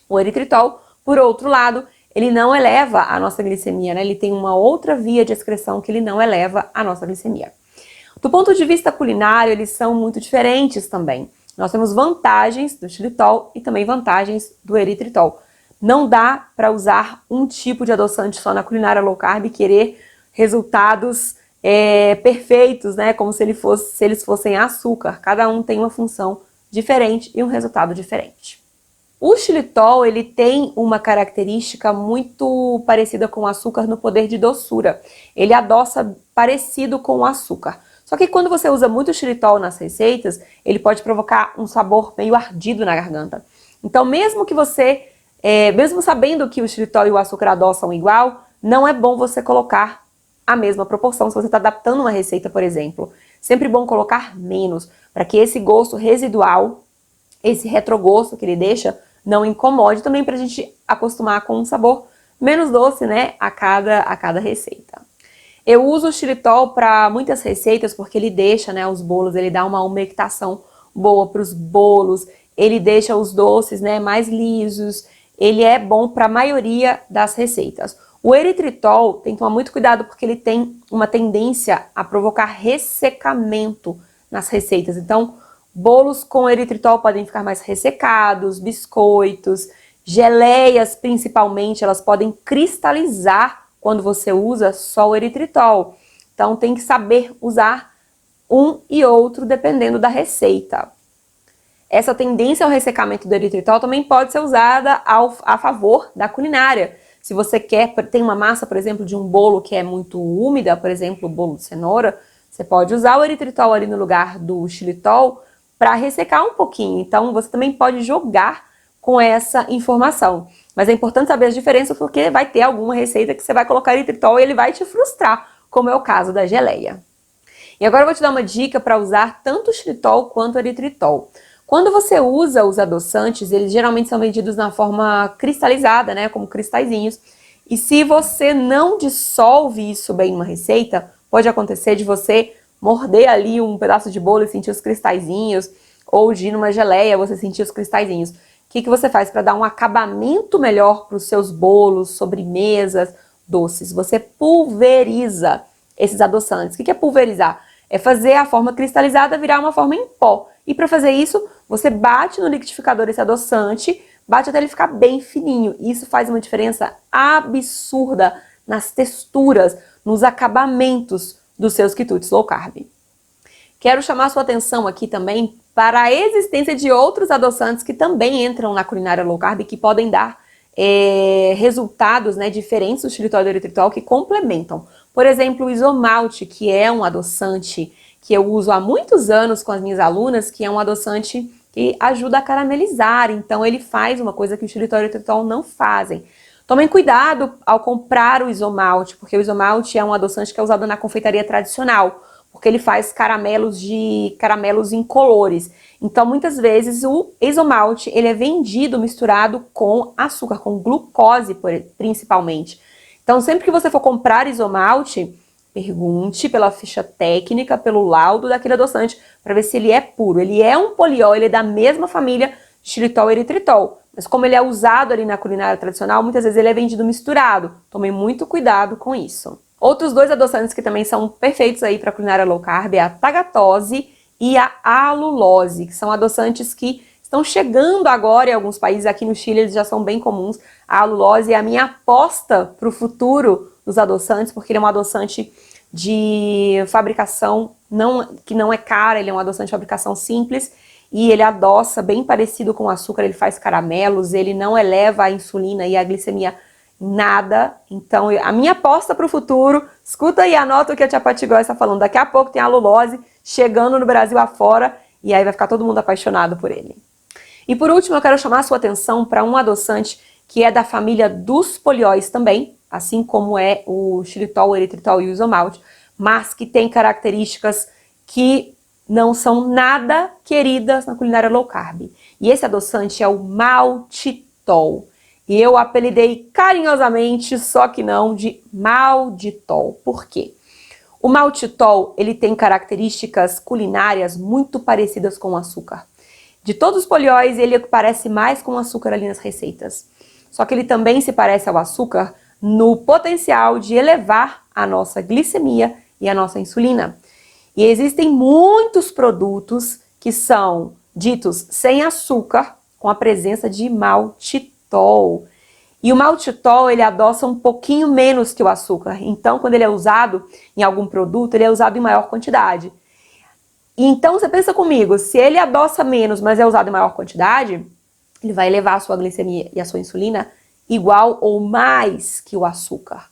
O eritritol, por outro lado, ele não eleva a nossa glicemia, né? Ele tem uma outra via de excreção que ele não eleva a nossa glicemia. Do ponto de vista culinário, eles são muito diferentes também. Nós temos vantagens do xilitol e também vantagens do eritritol. Não dá para usar um tipo de adoçante só na culinária low carb e querer resultados perfeitos, né? Como se eles fossem açúcar. Cada um tem uma função diferente e um resultado diferente. O xilitol, ele tem uma característica muito parecida com o açúcar no poder de doçura. Ele adoça parecido com o açúcar. Só que quando você usa muito xilitol nas receitas, ele pode provocar um sabor meio ardido na garganta. Então, mesmo que você, mesmo sabendo que o xilitol e o açúcar adoçam igual, não é bom você colocar a mesma proporção se você está adaptando uma receita, por exemplo. Sempre bom colocar menos, para que esse gosto residual, esse retrogosto que ele deixa, não incomode, também para a gente acostumar com um sabor menos doce, né, a cada receita. Eu uso o xilitol para muitas receitas porque ele deixa, né, os bolos, ele dá uma umectação boa para os bolos, ele deixa os doces, né, mais lisos, ele é bom para a maioria das receitas. O eritritol tem que tomar muito cuidado porque ele tem uma tendência a provocar ressecamento nas receitas. Então, bolos com eritritol podem ficar mais ressecados, biscoitos, geleias principalmente, elas podem cristalizar quando você usa só o eritritol. Então tem que saber usar um e outro dependendo da receita. Essa tendência ao ressecamento do eritritol também pode ser usada a favor da culinária. Se você tem uma massa, por exemplo, de um bolo que é muito úmida, por exemplo, o bolo de cenoura, você pode usar o eritritol ali no lugar do xilitol para ressecar um pouquinho. Então, você também pode jogar com essa informação. Mas é importante saber as diferenças porque vai ter alguma receita que você vai colocar eritritol e ele vai te frustrar, como é o caso da geleia. E agora eu vou te dar uma dica para usar tanto o xilitol quanto o eritritol. Quando você usa os adoçantes, eles geralmente são vendidos na forma cristalizada, né, como cristalzinhos. E se você não dissolve isso bem numa receita, pode acontecer de você morder ali um pedaço de bolo e sentir os cristalzinhos, ou de ir numa geleia você sentir os cristalzinhos. O que você faz para dar um acabamento melhor para os seus bolos, sobremesas, doces? Você pulveriza esses adoçantes. O que é pulverizar? É fazer a forma cristalizada virar uma forma em pó. E para fazer isso, você bate no liquidificador esse adoçante, bate até ele ficar bem fininho. E isso faz uma diferença absurda nas texturas, nos acabamentos dos seus quitutes low carb. Quero chamar a sua atenção aqui também para a existência de outros adoçantes que também entram na culinária low carb, que podem dar resultados, né, diferentes do xilitol e do eritritol, que complementam. Por exemplo, o isomalte, que é um adoçante que eu uso há muitos anos com as minhas alunas, que é um adoçante que ajuda a caramelizar. Então ele faz uma coisa que o xilitol e o eritritol não fazem. Tomem cuidado ao comprar o isomalte, porque o isomalte é um adoçante que é usado na confeitaria tradicional, porque ele faz caramelos incolores. Então, muitas vezes, o isomalte ele é vendido misturado com açúcar, com glucose, principalmente. Então, sempre que você for comprar isomalte, pergunte pela ficha técnica, pelo laudo daquele adoçante, para ver se ele é puro. Ele é um poliol, ele é da mesma família de xilitol e eritritol. Mas como ele é usado ali na culinária tradicional, muitas vezes ele é vendido misturado. Tomem muito cuidado com isso. Outros dois adoçantes que também são perfeitos aí para culinária low carb é a tagatose e a alulose, que são adoçantes que estão chegando agora em alguns países. Aqui no Chile eles já são bem comuns. A alulose é a minha aposta para o futuro dos adoçantes, porque ele é um adoçante de fabricação que não é cara, ele é um adoçante de fabricação simples e ele adoça bem parecido com o açúcar, ele faz caramelos, ele não eleva a insulina e a glicemia nada. Então, a minha aposta para o futuro, escuta aí, anota o que a tia Patigói está falando. Daqui a pouco tem a alulose chegando no Brasil afora e aí vai ficar todo mundo apaixonado por ele. E por último, eu quero chamar a sua atenção para um adoçante que é da família dos polióis também, assim como é o xilitol, o eritritol e o isomalte, mas que tem características que não são nada queridas na culinária low carb. E esse adoçante é o maltitol. E eu apelidei carinhosamente, só que não, de malditol. Por quê? O maltitol, ele tem características culinárias muito parecidas com o açúcar. De todos os polióis, ele parece mais com o açúcar ali nas receitas. Só que ele também se parece ao açúcar no potencial de elevar a nossa glicemia e a nossa insulina. E existem muitos produtos que são ditos sem açúcar, com a presença de maltitol. E o maltitol, ele adoça um pouquinho menos que o açúcar. Então, quando ele é usado em algum produto, ele é usado em maior quantidade. Então, você pensa comigo, se ele adoça menos, mas é usado em maior quantidade, ele vai elevar a sua glicemia e a sua insulina igual ou mais que o açúcar.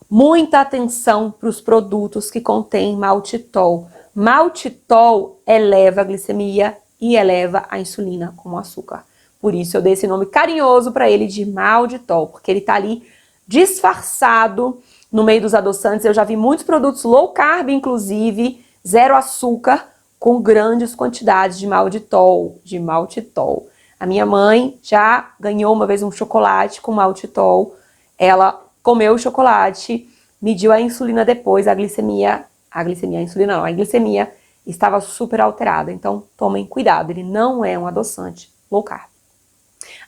Muita atenção para os produtos que contêm maltitol. Maltitol eleva a glicemia e eleva a insulina como açúcar. Por isso eu dei esse nome carinhoso para ele de malditol, porque ele está ali disfarçado no meio dos adoçantes. Eu já vi muitos produtos low carb, inclusive, zero açúcar, com grandes quantidades de malditol, de maltitol. A minha mãe já ganhou uma vez um chocolate com maltitol. Ela comeu o chocolate, mediu a insulina depois, a glicemia estava super alterada. Então, tomem cuidado, ele não é um adoçante low carb.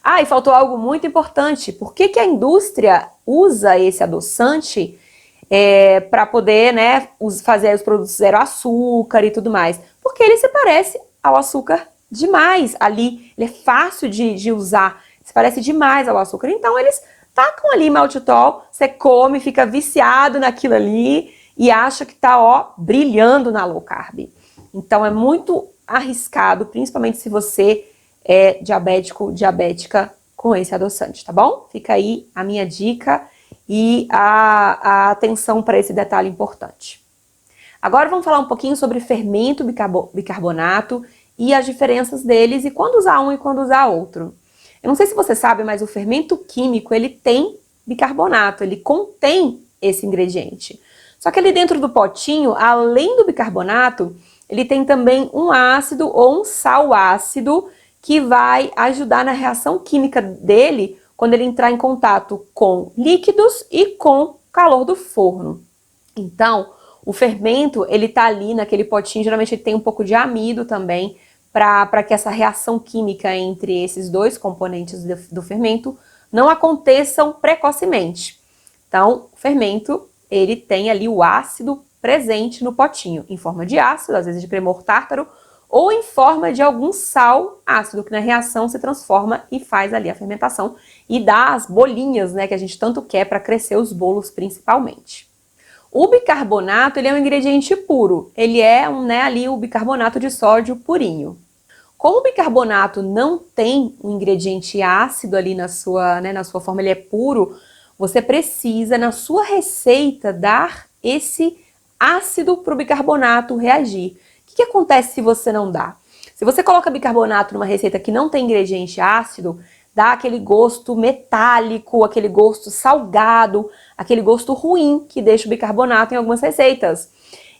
Ah, e faltou algo muito importante. Por que que a indústria usa esse adoçante para poder, né, fazer os produtos zero açúcar e tudo mais? Porque ele se parece ao açúcar demais ali. Ele é fácil de usar, se parece demais ao açúcar. Então, eles tacam ali maltitol, você come, fica viciado naquilo ali e acha que tá, ó, brilhando na low carb. Então, é muito arriscado, principalmente se você é diabético, diabética com esse adoçante, tá bom? Fica aí a minha dica e a atenção para esse detalhe importante. Agora vamos falar um pouquinho sobre fermento bicarbonato e as diferenças deles e quando usar um e quando usar outro. Eu não sei se você sabe, mas o fermento químico, ele tem bicarbonato, ele contém esse ingrediente. Só que ali dentro do potinho, além do bicarbonato, ele tem também um ácido ou um sal ácido que vai ajudar na reação química dele quando ele entrar em contato com líquidos e com o calor do forno. Então, o fermento, ele tá ali naquele potinho, geralmente ele tem um pouco de amido também, para que essa reação química entre esses dois componentes do fermento não aconteçam precocemente. Então, o fermento, ele tem ali o ácido presente no potinho, em forma de ácido, às vezes de cremor tártaro, ou em forma de algum sal ácido, que na reação se transforma e faz ali a fermentação e dá as bolinhas, né, que a gente tanto quer para crescer os bolos principalmente. O bicarbonato, ele é um ingrediente puro, ele é ali o bicarbonato de sódio purinho. Como o bicarbonato não tem um ingrediente ácido ali na sua forma, ele é puro, você precisa, na sua receita, dar esse ácido para o bicarbonato reagir. O que acontece se você não dá? Se você coloca bicarbonato numa receita que não tem ingrediente ácido, dá aquele gosto metálico, aquele gosto salgado, aquele gosto ruim que deixa o bicarbonato em algumas receitas.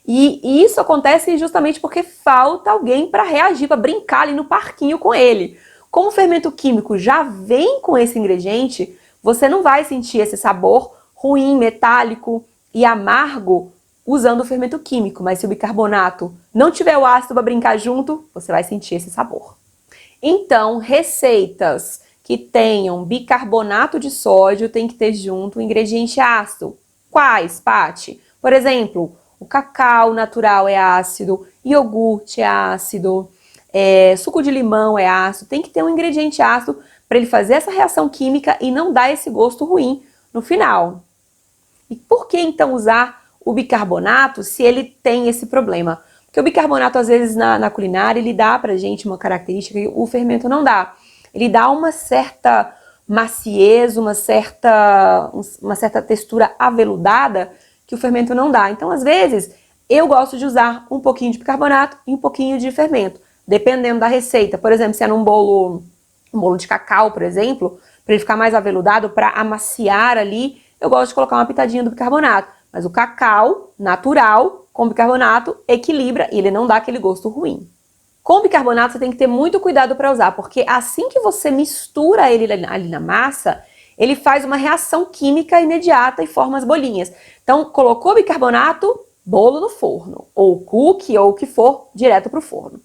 E isso acontece justamente porque falta alguém para reagir, para brincar ali no parquinho com ele. Como o fermento químico já vem com esse ingrediente, você não vai sentir esse sabor ruim, metálico e amargo usando o fermento químico, mas se o bicarbonato não tiver o ácido para brincar junto, você vai sentir esse sabor. Então, receitas que tenham bicarbonato de sódio tem que ter junto o ingrediente ácido. Quais, Paty? Por exemplo, o cacau natural é ácido, iogurte é ácido, suco de limão é ácido. Tem que ter um ingrediente ácido para ele fazer essa reação química e não dar esse gosto ruim no final. E por que então usar o bicarbonato se ele tem esse problema? Porque o bicarbonato, às vezes, na culinária, ele dá pra gente uma característica que o fermento não dá. Ele dá uma certa maciez, uma certa textura aveludada que o fermento não dá. Então, às vezes, eu gosto de usar um pouquinho de bicarbonato e um pouquinho de fermento, dependendo da receita. Por exemplo, se é num bolo, um bolo de cacau, por exemplo, para ele ficar mais aveludado, para amaciar ali, eu gosto de colocar uma pitadinha do bicarbonato. Mas o cacau natural com bicarbonato equilibra e ele não dá aquele gosto ruim. Com bicarbonato você tem que ter muito cuidado para usar, porque assim que você mistura ele ali na massa, ele faz uma reação química imediata e forma as bolinhas. Então, colocou bicarbonato, bolo no forno, ou cookie, ou o que for, direto para o forno.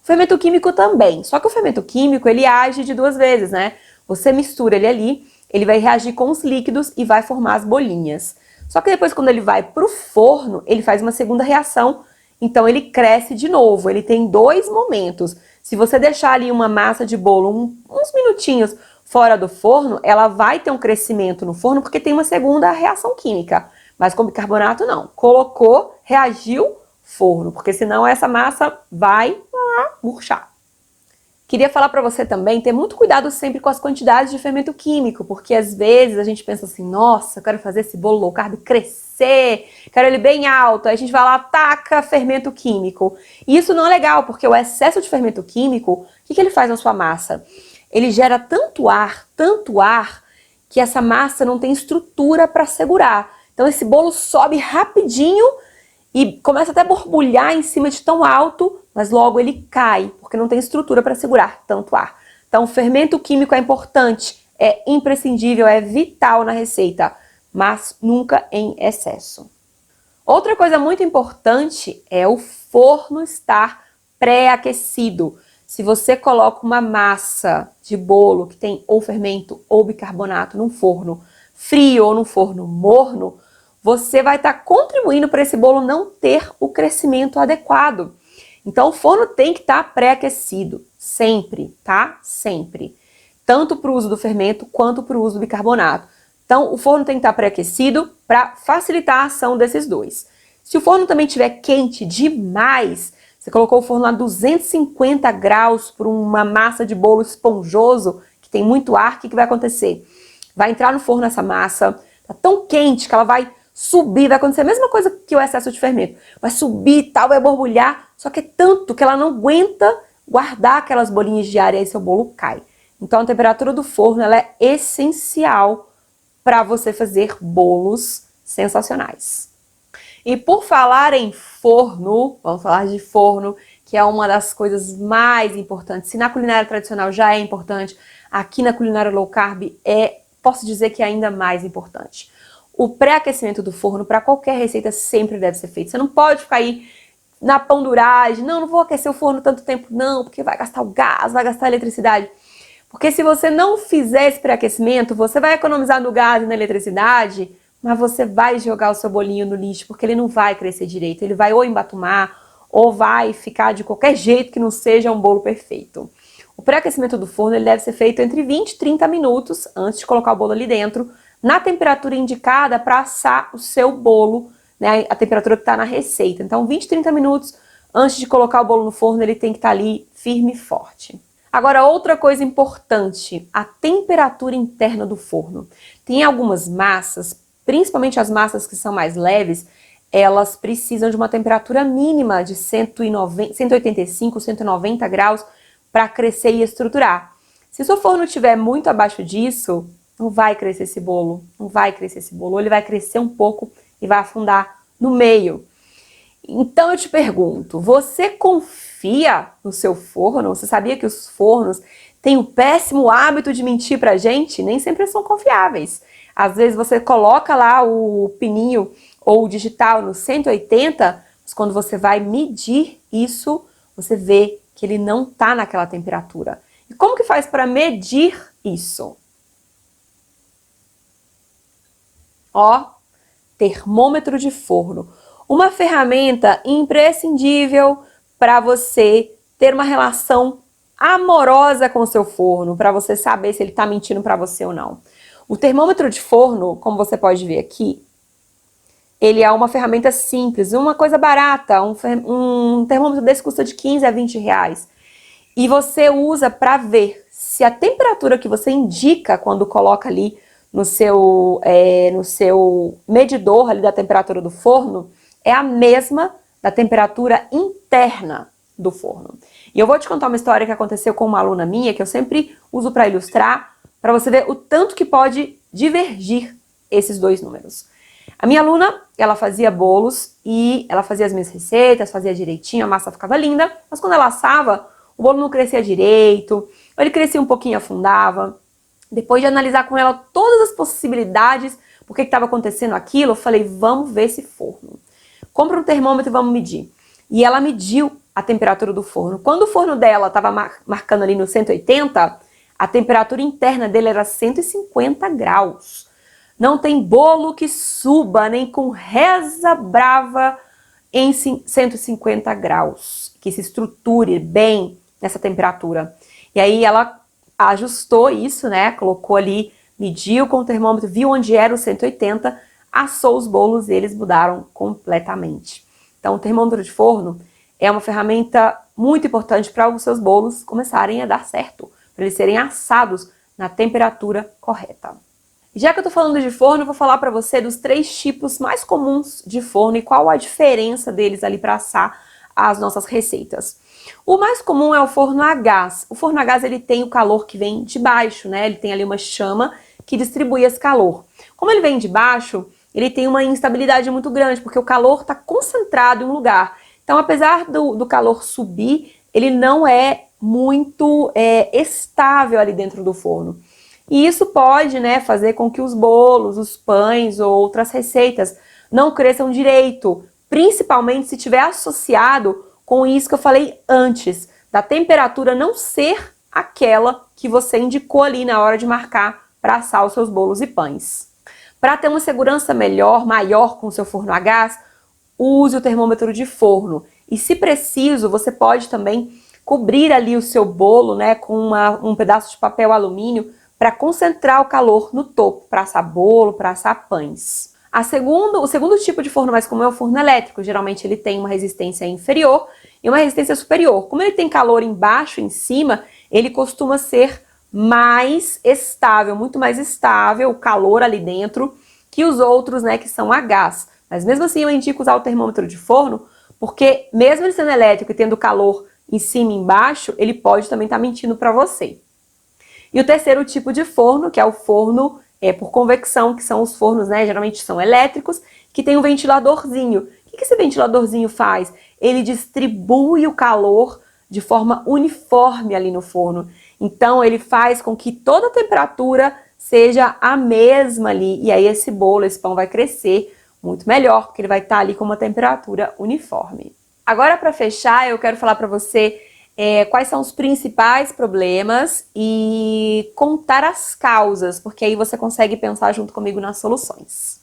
O fermento químico também, só que o fermento químico, ele age de duas vezes, né? Você mistura ele ali, ele vai reagir com os líquidos e vai formar as bolinhas. Só que depois, quando ele vai para o forno, ele faz uma segunda reação então ele cresce de novo. Ele tem dois momentos. Se você deixar ali uma massa de bolo uns minutinhos fora do forno, ela vai ter um crescimento no forno porque tem uma segunda reação química. Mas com bicarbonato não. Colocou, reagiu, forno, porque senão essa massa vai murchar. Queria falar para você também ter muito cuidado sempre com as quantidades de fermento químico, porque às vezes a gente pensa assim, nossa, eu quero fazer esse bolo low carb crescer, quero ele bem alto, aí a gente vai lá, taca fermento químico. E isso não é legal, porque o excesso de fermento químico, o que ele faz na sua massa? Ele gera tanto ar, que essa massa não tem estrutura para segurar. Então esse bolo sobe rapidinho e começa até a borbulhar em cima de tão alto, mas logo ele cai, porque não tem estrutura para segurar tanto ar. Então, o fermento químico é importante, é imprescindível, é vital na receita, mas nunca em excesso. Outra coisa muito importante é o forno estar pré-aquecido. Se você coloca uma massa de bolo que tem ou fermento ou bicarbonato num forno frio ou num forno morno, você vai estar contribuindo para esse bolo não ter o crescimento adequado. Então o forno tem que estar pré-aquecido, sempre, tá? Sempre. Tanto para o uso do fermento quanto para o uso do bicarbonato. Então o forno tem que estar pré-aquecido para facilitar a ação desses dois. Se o forno também estiver quente demais, você colocou o forno a 250 graus por uma massa de bolo esponjoso, que tem muito ar, o que vai acontecer? Vai entrar no forno essa massa, tá tão quente que ela vai subir, vai acontecer a mesma coisa que o excesso de fermento. Vai subir e tal, vai borbulhar, só que é tanto que ela não aguenta guardar aquelas bolinhas de ar e aí seu bolo cai. Então a temperatura do forno ela é essencial para você fazer bolos sensacionais. E por falar em forno, vamos falar de forno, que é uma das coisas mais importantes. Se na culinária tradicional já é importante, aqui na culinária low carb posso dizer que é ainda mais importante. O pré-aquecimento do forno para qualquer receita sempre deve ser feito. Você não pode ficar aí na penduragem, não vou aquecer o forno tanto tempo não, porque vai gastar o gás, vai gastar a eletricidade. Porque se você não fizer esse pré-aquecimento, você vai economizar no gás e na eletricidade, mas você vai jogar o seu bolinho no lixo, porque ele não vai crescer direito. Ele vai ou embatumar, ou vai ficar de qualquer jeito que não seja um bolo perfeito. O pré-aquecimento do forno ele deve ser feito entre 20 e 30 minutos antes de colocar o bolo ali dentro, na temperatura indicada para assar o seu bolo, né, a temperatura que está na receita. Então, 20, 30 minutos antes de colocar o bolo no forno, ele tem que estar ali firme e forte. Agora, outra coisa importante, a temperatura interna do forno. Tem algumas massas, principalmente as massas que são mais leves, elas precisam de uma temperatura mínima de 185, 190 graus para crescer e estruturar. Se o seu forno estiver muito abaixo disso, não vai crescer esse bolo, não vai crescer esse bolo, ou ele vai crescer um pouco e vai afundar no meio. Então eu te pergunto, você confia no seu forno? Você sabia que os fornos têm o péssimo hábito de mentir pra gente? Nem sempre são confiáveis. Às vezes você coloca lá o pininho ou o digital no 180, mas quando você vai medir isso, você vê que ele não tá naquela temperatura. E como que faz para medir isso? Ó, termômetro de forno. Uma ferramenta imprescindível para você ter uma relação amorosa com o seu forno, para você saber se ele está mentindo para você ou não. O termômetro de forno, como você pode ver aqui, ele é uma ferramenta simples, uma coisa barata, um termômetro desse custa de 15 a 20 reais. E você usa para ver se a temperatura que você indica quando coloca ali no seu medidor ali da temperatura do forno é a mesma da temperatura interna do forno. E eu vou te contar uma história que aconteceu com uma aluna minha, que eu sempre uso para ilustrar, para você ver o tanto que pode divergir esses dois números. A minha aluna, ela fazia bolos e ela fazia as minhas receitas, fazia direitinho, a massa ficava linda, mas quando ela assava, o bolo não crescia direito, ou ele crescia um pouquinho e afundava. Depois de analisar com ela todas as possibilidades, por que estava acontecendo aquilo, eu falei, vamos ver esse forno. Compra um termômetro e vamos medir. E ela mediu a temperatura do forno. Quando o forno dela estava marcando ali no 180, a temperatura interna dele era 150 graus. Não tem bolo que suba, nem com reza brava, em 150 graus, que se estruture bem nessa temperatura. E aí ela ajustou isso, né? Colocou ali, mediu com o termômetro, viu onde era o 180, assou os bolos e eles mudaram completamente. Então, o termômetro de forno é uma ferramenta muito importante para os seus bolos começarem a dar certo, para eles serem assados na temperatura correta. Já que eu tô falando de forno, eu vou falar para você dos 3 tipos mais comuns de forno e qual a diferença deles ali para assar as nossas receitas. O mais comum é o forno a gás. O forno a gás ele tem o calor que vem de baixo, né? Ele tem ali uma chama que distribui esse calor. Como ele vem de baixo, ele tem uma instabilidade muito grande, porque o calor está concentrado em um lugar. Então, apesar do calor subir, ele não é muito estável ali dentro do forno. E isso pode, né, fazer com que os bolos, os pães ou outras receitas não cresçam direito, principalmente se estiver associado com isso que eu falei antes, da temperatura não ser aquela que você indicou ali na hora de marcar para assar os seus bolos e pães. Para ter uma segurança maior com o seu forno a gás, use o termômetro de forno. E se preciso, você pode também cobrir ali o seu bolo, né, com um pedaço de papel alumínio para concentrar o calor no topo, para assar bolo, para assar pães. O segundo tipo de forno mais comum é o forno elétrico. Geralmente ele tem uma resistência inferior e uma resistência superior. Como ele tem calor embaixo e em cima, ele costuma ser mais estável, muito mais estável o calor ali dentro que os outros, né, que são a gás. Mas mesmo assim eu indico usar o termômetro de forno, porque mesmo ele sendo elétrico e tendo calor em cima e embaixo, ele pode também estar mentindo para você. E o terceiro tipo de forno, que é o forno por convecção, que são os fornos, né, geralmente são elétricos, que tem um ventiladorzinho. O que esse ventiladorzinho faz? Ele distribui o calor de forma uniforme ali no forno. Então, ele faz com que toda a temperatura seja a mesma ali. E aí, esse bolo, esse pão vai crescer muito melhor, porque ele vai estar ali com uma temperatura uniforme. Agora, para fechar, eu quero falar para você quais são os principais problemas e contar as causas, porque aí você consegue pensar junto comigo nas soluções.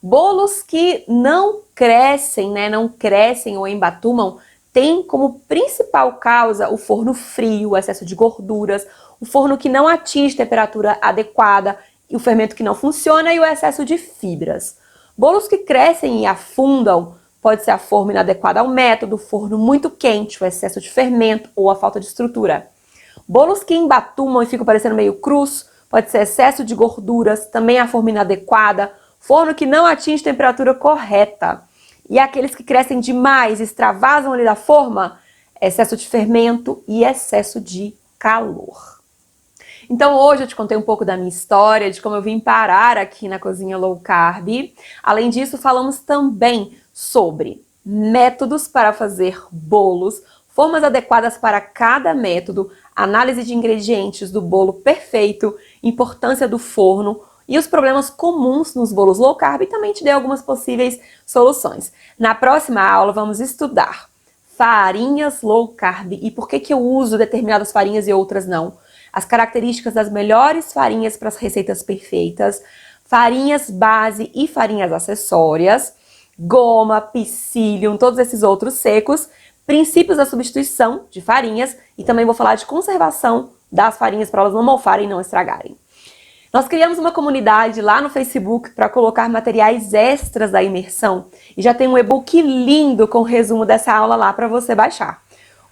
Bolos que não crescem, né, não crescem ou embatumam, tem como principal causa o forno frio, o excesso de gorduras, o forno que não atinge temperatura adequada, o fermento que não funciona e o excesso de fibras. Bolos que crescem e afundam, pode ser a forma inadequada ao método, o forno muito quente, o excesso de fermento ou a falta de estrutura. Bolos que embatumam e ficam parecendo meio crus, pode ser excesso de gorduras, também a forma inadequada, forno que não atinge temperatura correta. E aqueles que crescem demais, extravasam ali da forma, excesso de fermento e excesso de calor. Então hoje eu te contei um pouco da minha história, de como eu vim parar aqui na Cozinha Low Carb. Além disso, falamos também sobre métodos para fazer bolos, formas adequadas para cada método, análise de ingredientes do bolo perfeito, importância do forno e os problemas comuns nos bolos low carb e também te dei algumas possíveis soluções. Na próxima aula vamos estudar farinhas low carb e por que eu uso determinadas farinhas e outras não, as características das melhores farinhas para as receitas perfeitas, farinhas base e farinhas acessórias, goma, psyllium, todos esses outros secos, princípios da substituição de farinhas e também vou falar de conservação das farinhas para elas não mofarem e não estragarem. Nós criamos uma comunidade lá no Facebook para colocar materiais extras da imersão e já tem um e-book lindo com resumo dessa aula lá para você baixar.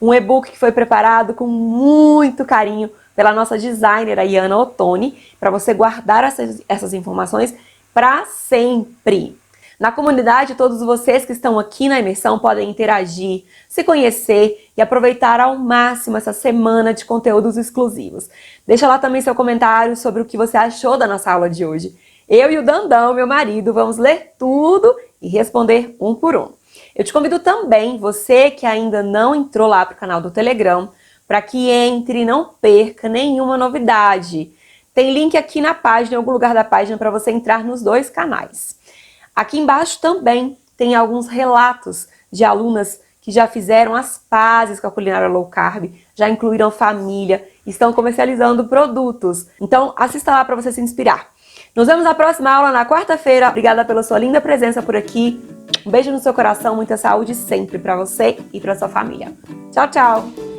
Um e-book que foi preparado com muito carinho pela nossa designer, a Iana Ottoni, para você guardar essas informações para sempre. Na comunidade, todos vocês que estão aqui na imersão podem interagir, se conhecer e aproveitar ao máximo essa semana de conteúdos exclusivos. Deixa lá também seu comentário sobre o que você achou da nossa aula de hoje. Eu e o Dandão, meu marido, vamos ler tudo e responder um por um. Eu te convido também, você que ainda não entrou lá para o canal do Telegram, para que entre e não perca nenhuma novidade. Tem link aqui na página, em algum lugar da página, para você entrar nos dois canais. Aqui embaixo também tem alguns relatos de alunas que já fizeram as pazes com a culinária low carb, já incluíram família, estão comercializando produtos. Então assista lá para você se inspirar. Nos vemos na próxima aula, na quarta-feira. Obrigada pela sua linda presença por aqui. Um beijo no seu coração, muita saúde sempre para você e para sua família. Tchau, tchau!